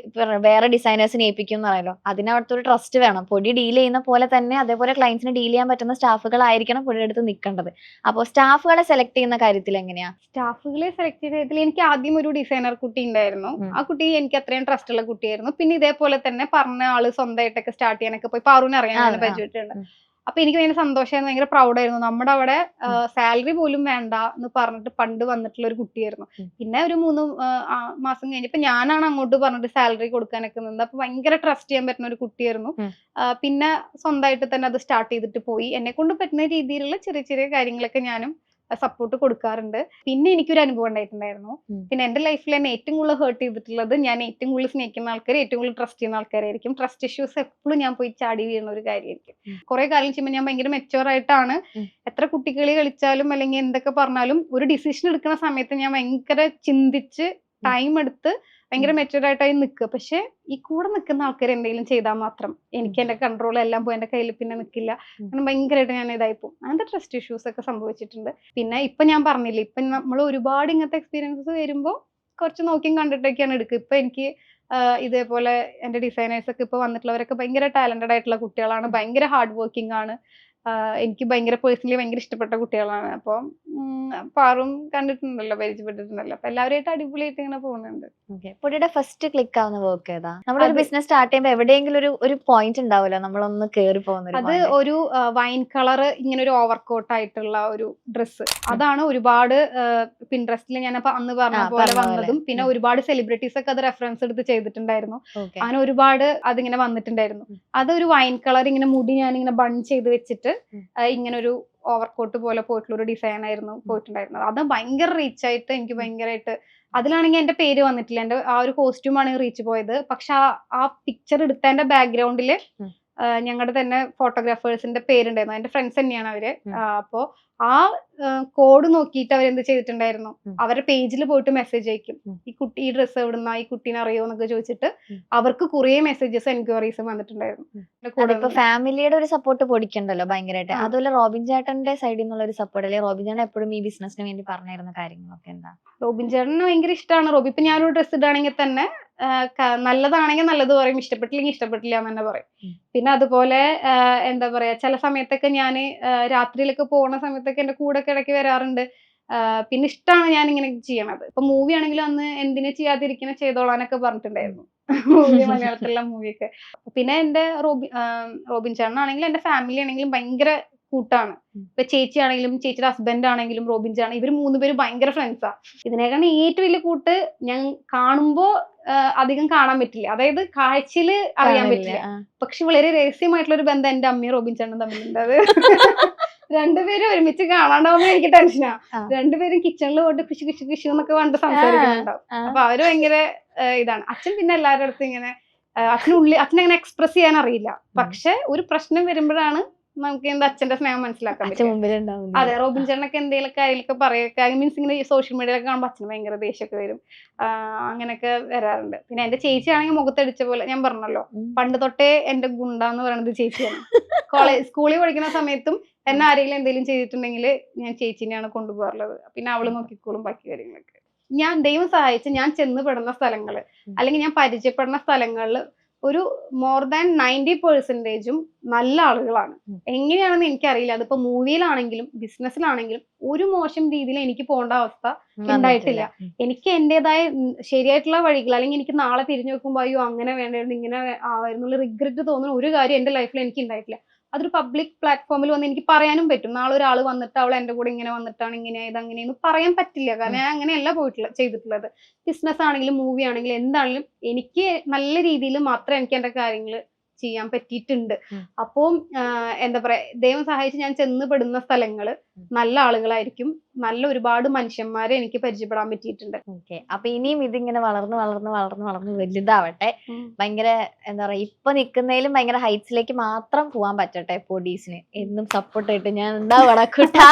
വേറെ ഡിസൈനേഴ്സിനെ ഏൽപ്പിക്കും എന്ന് പറയല്ലോ, അതിനകത്തൊരു ട്രസ്റ്റ് വേണം. പൊടി ഡീൽ ചെയ്യുന്ന പോലെ തന്നെ അതേപോലെ ക്ലയൻസിനെ ഡീൽ ചെയ്യാൻ പറ്റുന്ന സ്റ്റാഫുകളായിരിക്കണം പൊടിയുടെ അടുത്ത് നിൽക്കേണ്ടത്. അപ്പോൾ സ്റ്റാഫുകളെ സെലക്ട് ചെയ്യുന്ന കാര്യത്തിൽ എങ്ങനെയാ? സ്റ്റാഫുകളെ സെലക്ട് ചെയ്തതിൽ എനിക്ക് ആദ്യം ഒരു ഡിസൈനർ കുട്ടി ഉണ്ടായിരുന്നു. ആ കുട്ടി എനിക്ക് അത്രയും ട്രസ്റ്റ് ഉള്ള കുട്ടിയായിരുന്നു. പിന്നെ ഇതേപോലെ തന്നെ പറഞ്ഞ ആള് സ്വന്തമായിട്ടൊക്കെ സ്റ്റാർട്ട് ചെയ്യാനൊക്കെ പോയി. പാറുവിനെ അറിയാൻ പരിചയപ്പെട്ടിട്ടുണ്ട്. അപ്പൊ എനിക്ക് ഭയങ്കര സന്തോഷമായിരുന്നു, ഭയങ്കര പ്രൗഡായിരുന്നു. നമ്മുടെ അവിടെ സാലറി പോലും വേണ്ട എന്ന് പറഞ്ഞിട്ട് പണ്ട് വന്നിട്ടുള്ള ഒരു കുട്ടിയായിരുന്നു. പിന്നെ ഒരു 3 മാസം കഴിഞ്ഞപ്പോ ഞാനാണ് അങ്ങോട്ട് പറഞ്ഞിട്ട് സാലറി കൊടുക്കാനൊക്കെ നിന്നത്. അപ്പൊ ഭയങ്കര ട്രസ്റ്റ് ചെയ്യാൻ പറ്റുന്ന ഒരു കുട്ടിയായിരുന്നു. പിന്നെ സ്വന്തമായിട്ട് തന്നെ അത് സ്റ്റാർട്ട് ചെയ്തിട്ട് പോയി. എന്നെ കൊണ്ട് പറ്റുന്ന രീതിയിലുള്ള ചെറിയ ചെറിയ കാര്യങ്ങളൊക്കെ ഞാനും സപ്പോർട്ട് കൊടുക്കാറുണ്ട്. പിന്നെ എനിക്കൊരു അനുഭവം ഉണ്ടായിട്ടുണ്ടായിരുന്നു. പിന്നെ എന്റെ ലൈഫിൽ എന്നെ ഏറ്റവും കൂടുതൽ ഹേർട്ട് ചെയ്തിട്ടുള്ളത്, ഞാൻ ഏറ്റവും കൂടുതൽ സ്നേഹിക്കുന്ന ആൾക്കാർ, ഏറ്റവും കൂടുതൽ ട്രസ്റ്റ് ചെയ്യുന്ന ആൾക്കാരായിരിക്കും. ട്രസ്റ്റ് ഇഷ്യൂസ് എപ്പോഴും ഞാൻ പോയി ചാടി വീഴുന്ന ഒരു കാര്യമായിരിക്കും. കുറെ കാലം ചെയ്യുമ്പോൾ ഞാൻ ഭയങ്കര മെച്ചുവർ ആയിട്ടാണ്, എത്ര കുട്ടികളി കളിച്ചാലും അല്ലെങ്കിൽ എന്തൊക്കെ പറഞ്ഞാലും ഒരു ഡിസിഷൻ എടുക്കുന്ന സമയത്ത് ഞാൻ ഭയങ്കര ചിന്തിച്ച് ടൈം എടുത്ത് ഭയങ്കര മെച്ചുവർ ആയിട്ടായി നിൽക്കുക. പക്ഷെ ഈ കൂടെ നിൽക്കുന്ന ആൾക്കാർ എന്തെങ്കിലും ചെയ്താൽ മാത്രം എനിക്ക് എന്റെ കൺട്രോൾ എല്ലാം പോയി എന്റെ കയ്യിൽ പിന്നെ നിൽക്കില്ല. അങ്ങനെ ഭയങ്കരമായിട്ട് ഞാൻ ഇതായി പോകും. അങ്ങനത്തെ ട്രസ്റ്റ് ഇഷ്യൂസ് ഒക്കെ സംഭവിച്ചിട്ടുണ്ട്. പിന്നെ ഇപ്പൊ ഞാൻ പറഞ്ഞില്ലേ, ഇപ്പൊ നമ്മൾ ഒരുപാട് ഇങ്ങനത്തെ എക്സ്പീരിയൻസസ് വരുമ്പോൾ കുറച്ച് നോക്കിയും കണ്ടിട്ടൊക്കെയാണ് എടുക്കുക. ഇപ്പൊ എനിക്ക് ഇതേപോലെ എന്റെ ഡിസൈനേഴ്സ് ഒക്കെ ഇപ്പൊ വന്നിട്ടുള്ളവരൊക്കെ ഭയങ്കര ടാലന്റഡ് ആയിട്ടുള്ള കുട്ടികളാണ്, ഭയങ്കര ഹാർഡ് വർക്കിംഗ് ആണ്. എനിക്ക് ഭയങ്കര പേഴ്സണലി ഭയങ്കര ഇഷ്ടപ്പെട്ട കുട്ടികളാണ്. അപ്പൊ പാറും കണ്ടിട്ടുണ്ടല്ലോ, പരിചയപ്പെട്ടിട്ടുണ്ടല്ലോ. അപ്പൊ എല്ലാവരുമായിട്ട് അടിപൊളിയായിട്ട് ഇങ്ങനെ പോകുന്നുണ്ട്. പൊടിയുടെ ഫസ്റ്റ് ക്ലിക്ക് ആവുന്ന വർക്ക് ഏതാ? നമ്മുടെ ഒരു ബിസിനസ് സ്റ്റാർട്ട് ചെയ്യുമ്പോൾ എവിടെയെങ്കിലും ഒരു പോയിന്റ് ഉണ്ടാവുമല്ലോ, നമ്മളൊന്ന് കേറി പോകുന്നത്? അത് ഒരു വൈൻ കളർ ഇങ്ങനെ ഒരു ഓവർകോട്ട് ആയിട്ടുള്ള ഒരു ഡ്രസ്സ്. അതാണ് ഒരുപാട് പിൻട്രസ്റ്റിൽ ഞാൻ അന്ന് പറഞ്ഞ പോലെ വന്നതും. പിന്നെ ഒരുപാട് സെലിബ്രിറ്റീസ് ഒക്കെ അത് റെഫറൻസ് എടുത്ത് ചെയ്തിട്ടുണ്ടായിരുന്നു. അങ്ങനെ ഒരുപാട് അതിങ്ങനെ വന്നിട്ടുണ്ടായിരുന്നു. അതൊരു വൈൻ കളർ ഇങ്ങനെ മുടി ഞാനിങ്ങനെ ബൺ ചെയ്ത് വെച്ചിട്ട് ഇങ്ങനെ ഒരു ഓവർകോട്ട് പോലെ പോയിട്ടുള്ള ഒരു ഡിസൈൻ ആയിരുന്നു പോയിട്ടുണ്ടായിരുന്നത്. അത് ഭയങ്കര റീച്ച് ആയിട്ട് എനിക്ക് ഭയങ്കരമായിട്ട്, അതിലാണെങ്കിൽ എന്റെ പേര് വന്നിട്ടില്ല, എന്റെ ആ ഒരു കോസ്റ്റ്യൂമാണ് റീച്ച് പോയത്. പക്ഷെ ആ പിക്ചർ എടുത്തതിന്റെ ബാക്ക്ഗ്രൗണ്ടില് ഞങ്ങളുടെ തന്നെ ഫോട്ടോഗ്രാഫേഴ്സിന്റെ പേരുണ്ടായിരുന്നു. എന്റെ ഫ്രണ്ട്സ് തന്നെയാണ് അവര്. അപ്പോ ആ കോഡ് നോക്കിയിട്ട് അവരെന്ത് ചെയ്തിട്ടുണ്ടായിരുന്നു, അവരുടെ പേജിൽ പോയിട്ട് മെസ്സേജ് അയക്കും, ഈ കുട്ടി ഈ ഡ്രസ്സ് എവിടുന്ന, ഈ കുട്ടീനെ അറിയോ എന്നൊക്കെ ചോദിച്ചിട്ട് അവർക്ക് കുറെ മെസ്സേജസ് എൻക്വയറീസും വന്നിട്ടുണ്ടായിരുന്നു. ഫാമിലിയുടെ ഒരു സപ്പോർട്ട് പൊടിക്കണ്ടല്ലോ ഭയങ്കരമായിട്ട്. അതുപോലെ റോബിൻ ചേട്ടന്റെ സൈഡിൽ നിന്നുള്ള ഒരു സപ്പോർട്ട്, അല്ലെങ്കിൽ റോബിൻ ചേട്ടൻ എപ്പോഴും ഈ ബിസിനസിന് വേണ്ടി പറഞ്ഞിരുന്ന കാര്യങ്ങളൊക്കെ എന്താ? റോബിൻ ചേട്ടന് ഭയങ്കര ഇഷ്ടമാണ്. റോബി ഇപ്പൊ ഞാനൊരു ഡ്രസ്സ് ഇടാണെങ്കിൽ തന്നെ നല്ലതാണെങ്കിൽ നല്ലത് പറയും, ഇഷ്ടപ്പെട്ടില്ലെങ്കിൽ ഇഷ്ടപ്പെട്ടില്ല എന്ന് തന്നെ പറയും. പിന്നെ അതുപോലെ എന്താ പറയാ, ചില സമയത്തൊക്കെ ഞാൻ രാത്രിയിലൊക്കെ പോകുന്ന സമയത്തൊക്കെ എന്റെ കൂടെ ഇടയ്ക്ക് വരാറുണ്ട്. പിന്നെ ഇഷ്ടമാണ് ഞാൻ ഇങ്ങനെ ചെയ്യണത്. ഇപ്പൊ മൂവി ആണെങ്കിലും അന്ന് എന്തിനെ ചെയ്യാതിരിക്കണ ചെയ്തോളാനൊക്കെ പറഞ്ഞിട്ടുണ്ടായിരുന്നു, മൂവി മലയാളത്തിലുള്ള മൂവിയൊക്കെ. പിന്നെ എന്റെ റോബിൻ ചേട്ടനാണെങ്കിലും എന്റെ ഫാമിലി ആണെങ്കിലും ഭയങ്കര കൂട്ടാണ്. ഇപ്പൊ ചേച്ചി ആണെങ്കിലും ചേച്ചിയുടെ ഹസ്ബൻഡ് ആണെങ്കിലും റോബിൻ ചേട്ടൻ, ഇവർ 3 പേരും ഭയങ്കര ഫ്രണ്ട്സാ. ഇതിനേക്കാൾ ഏറ്റവും വലിയ കൂട്ട് ഞാൻ കാണുമ്പോ അധികം കാണാൻ പറ്റില്ല, അതായത് കാഴ്ചയില് അറിയാൻ പറ്റില്ല. പക്ഷെ വളരെ രഹസ്യമായിട്ടുള്ള ഒരു ബന്ധം എന്റെ അമ്മയും റോബിൻ ചേട്ടനും തമ്മിലുണ്ട്. അത് രണ്ടുപേരും ഒരുമിച്ച് കാണാണ്ടാവുമ്പോ എനിക്ക് ടെൻഷനാ. രണ്ടുപേരും കിച്ചണിൽ പോയിട്ട് കൃഷി കൃഷി കൃഷി എന്നൊക്കെ പറഞ്ഞിട്ട് സംസാരിക്കുന്നുണ്ടാവും. അപ്പൊ അവര് ഭയങ്കര ഇതാണ്. അച്ഛൻ പിന്നെ എല്ലാവരുടെ അടുത്തും ഇങ്ങനെ അച്ഛനങ്ങനെ എക്സ്പ്രസ് ചെയ്യാൻ അറിയില്ല. പക്ഷെ ഒരു പ്രശ്നം വരുമ്പോഴാണ് നമുക്ക് എന്താ അച്ഛന്റെ സ്നേഹം മനസ്സിലാക്കാൻ പറ്റും. അതെ, റോബിൻ ചേട്ടനൊക്കെ എന്തെങ്കിലും കാര്യങ്ങളൊക്കെ പറയുക, മീൻസ് ഇങ്ങനെ സോഷ്യൽ മീഡിയയിലൊക്കെ കാണുമ്പോൾ അച്ഛന് ഭയങ്കര ദേഷ്യമൊക്കെ വരും. അങ്ങനെയൊക്കെ വരാറുണ്ട്. പിന്നെ എന്റെ ചേച്ചി ആണെങ്കിൽ മുഖത്തടിച്ച പോലെ, ഞാൻ പറഞ്ഞല്ലോ പണ്ട് തൊട്ടേ എന്റെ ഗുണ്ടാന്ന് പറയുന്നത് ചേച്ചിയാണ്. സ്കൂളിൽ പഠിക്കുന്ന സമയത്തും എന്നെ ആരെങ്കിലും എന്തെങ്കിലും ചെയ്തിട്ടുണ്ടെങ്കിൽ ഞാൻ ചേച്ചിനെയാണ് കൊണ്ടുപോകാറുള്ളത്. പിന്നെ അവള് നോക്കിക്കോളും ബാക്കി കാര്യങ്ങളൊക്കെ. ഞാൻ ദൈവം സഹായിച്ച് ഞാൻ ചെന്ന് പെടുന്ന സ്ഥലങ്ങള് അല്ലെങ്കിൽ ഞാൻ പരിചയപ്പെടുന്ന സ്ഥലങ്ങളിൽ ഒരു മോർ ദാൻ 90% നല്ല ആളുകളാണ്. എങ്ങനെയാണെന്ന് എനിക്കറിയില്ല. അതിപ്പോ മൂവിയിലാണെങ്കിലും ബിസിനസ്സിലാണെങ്കിലും ഒരു മോശം രീതിയിൽ എനിക്ക് പോകേണ്ട അവസ്ഥ ഉണ്ടായിട്ടില്ല. എനിക്ക് എന്റേതായ ശരിയായിട്ടുള്ള വഴികൾ, അല്ലെങ്കിൽ എനിക്ക് നാളെ തിരിഞ്ഞു നോക്കുമ്പോൾ അയ്യോ അങ്ങനെ വേണ്ടായിരുന്നു, ഇങ്ങനെ ആവായിരുന്നുള്ള റിഗ്രറ്റ് തോന്നുന്ന ഒരു കാര്യം എന്റെ ലൈഫിൽ എനിക്ക് ഉണ്ടായിട്ടില്ല. അതൊരു പബ്ലിക് പ്ലാറ്റ്ഫോമിൽ വന്ന് എനിക്ക് പറയാനും പറ്റും. നാളെ ഒരാൾ വന്നിട്ട് അവൾ എൻ്റെ കൂടെ ഇങ്ങനെ വന്നിട്ടാണ് ഇങ്ങനെ ഇതങ്ങനെയെന്ന് പറയാൻ പറ്റില്ല. കാരണം ഞാൻ അങ്ങനെയല്ല ചെയ്തിട്ടുള്ളത്. ബിസിനസ് ആണെങ്കിലും മൂവി ആണെങ്കിലും എന്താണെങ്കിലും എനിക്ക് നല്ല രീതിയിൽ മാത്രമേ എനിക്ക് എൻ്റെ കാര്യങ്ങൾ ചെയ്യാൻ പറ്റിയിട്ടുണ്ട്. അപ്പം എന്താ പറയാ, ദൈവം സഹായിച്ച് ഞാൻ ചെന്ന് പെടുന്ന സ്ഥലങ്ങള് നല്ല ആളുകളായിരിക്കും, നല്ല ഒരുപാട് മനുഷ്യന്മാരെ എനിക്ക് പരിചയപ്പെടാൻ പറ്റിയിട്ടുണ്ട്. ഓക്കെ, അപ്പൊ ഇനിയും ഇതിങ്ങനെ വളർന്ന് വലുതാവട്ടെ. ഭയങ്കര എന്താ പറയാ, ഇപ്പൊ നിക്കുന്നതിലും ഭയങ്കര ഹൈറ്റ്സിലേക്ക് മാത്രം പോവാൻ പറ്റട്ടെ. പൊഡീസിന് എന്നും സപ്പോർട്ട് ആയിട്ട് ഞാൻ എന്താ വടക്കൂട്ടാ.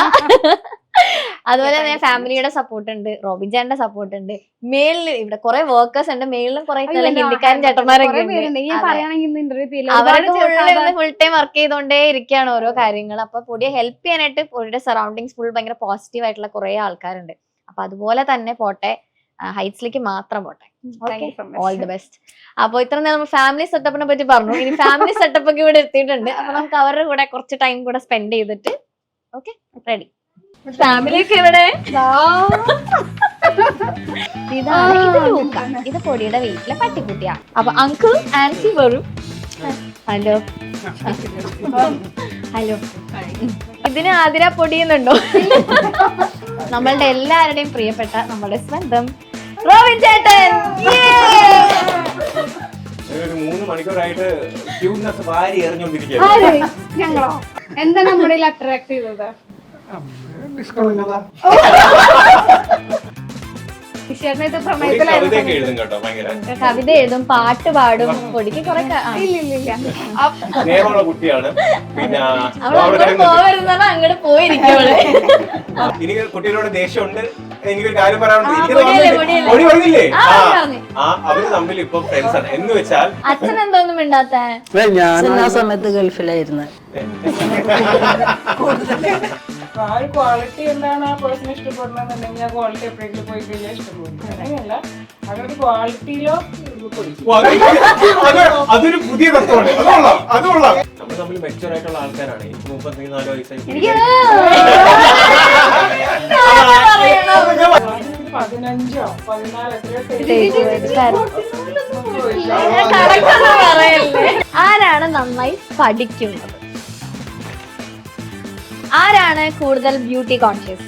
അതുപോലെ തന്നെ ഫാമിലിയുടെ സപ്പോർട്ട് ഉണ്ട്, റോബിൻ ചേട്ടന്റെ സപ്പോർട്ട് ഉണ്ട്. മേളില് ഇവിടെ കുറെ വർക്കേഴ്സ് ഉണ്ട്, മേളിലും കുറെ ഹിന്ദിക്കാരൻ ചേട്ടന്മാരൊക്കെ ഉണ്ട്. അവർക്ക് ഫുൾ ടൈം വർക്ക് ചെയ്തോണ്ടേ ഇരിക്കുകയാണ് ഓരോ കാര്യങ്ങൾ. അപ്പൊ പൊടിയെ ഹെൽപ്പ് ചെയ്യാനായിട്ട് പൊടിയുടെ സറൗണ്ടിങ്സ് ഫുൾ ഭയങ്കര പോസിറ്റീവ് ആയിട്ടുള്ള കുറെ ആൾക്കാരുണ്ട്. അപ്പൊ അതുപോലെ തന്നെ പോട്ടെ, ഹൈറ്റ്സിലേക്ക് മാത്രം പോട്ടെ. All the best. അപ്പൊ ഇത്ര നേരം നമ്മൾ ഫാമിലി സെറ്റപ്പിനെ പറ്റി പറഞ്ഞു. ഇനി ഫാമിലി സെറ്റപ്പ് ഒക്കെ ഇവിടെ എത്തിയിട്ടുണ്ട്. അപ്പൊ നമുക്ക് അവരുടെ കൂടെ കുറച്ച് ടൈം കൂടെ സ്പെൻഡ് ചെയ്തിട്ട് ഓക്കെ റെഡി. ഫാമിലി ഒക്കെ ഇവിടെ. ഇതാണ് ഇത് പൊടിയുടെ വീട്ടിലെ പട്ടിക്കുട്ടിയാ. അപ്പൊ അങ്കിൾ ആൻസി വരും. Hello hello. ഇതിന് ആതിര പൊടിയുന്നുണ്ടോ? നമ്മളുടെ എല്ലാവരുടെയും പ്രിയപ്പെട്ട നമ്മുടെ സ്വന്തം റോബിൻ ചേട്ടൻ. 3 മണിക്കൂറായിട്ട് ക്യൂട്ട്നെസ് വാരി എറിഞ്ഞോണ്ടിരിക്കുകയാണ്. ഞങ്ങളോ എന്താ നമ്മുടെ അട്രാക്ട് ചെയ്തത്? കവിത എഴുതും, പാട്ട് പാടും. പൊടിക്ക് കുറെ സ്നേഹമുള്ള കുട്ടിയാണ്. പിന്നെ പോവരുന്ന അങ്ങോട്ട് പോയിരിക്കോളെ. എനിക്ക് കുട്ടികളോട് ദേഷ്യമുണ്ട്. എനിക്കൊരു കാര്യം പറയാനുണ്ട്. പൊടി പറഞ്ഞില്ലേ, അവര് തമ്മിൽ ഇപ്പൊ ഫ്രണ്ട്സ് ആണ്. എന്ന് വെച്ചാൽ അച്ഛൻ എന്തോന്നും മിണ്ടാത്ത? ഞാൻ ആ സമയത്ത് ഗൾഫിലായിരുന്നു. ക്വാളിറ്റി എന്താണ് ആ പേഴ്സൺ ഇഷ്ടപ്പെടുന്നതെന്നുണ്ടെങ്കിൽ ആ ക്വാളിറ്റി എപ്പോഴെങ്കിലും പോയി കഴിഞ്ഞാൽ ഇഷ്ടപ്പെടും. അങ്ങനെയല്ല, അവരുടെ ക്വാളിറ്റിയിലോ അതൊരു പുതിയ തത്വമാണ്. അതുകൊള്ളാം. നമ്മൾ തമ്മിൽ മെച്ചൂർ ആയിട്ടുള്ള ആൾക്കാരാണ്. എനിക്ക് 34 വയസ്സായി. 15 14 ആരാണ് നന്നായി പഠിക്കുന്നത്? ആരാണ് കൂടുതൽ ബ്യൂട്ടി കോൺഷ്യസ്?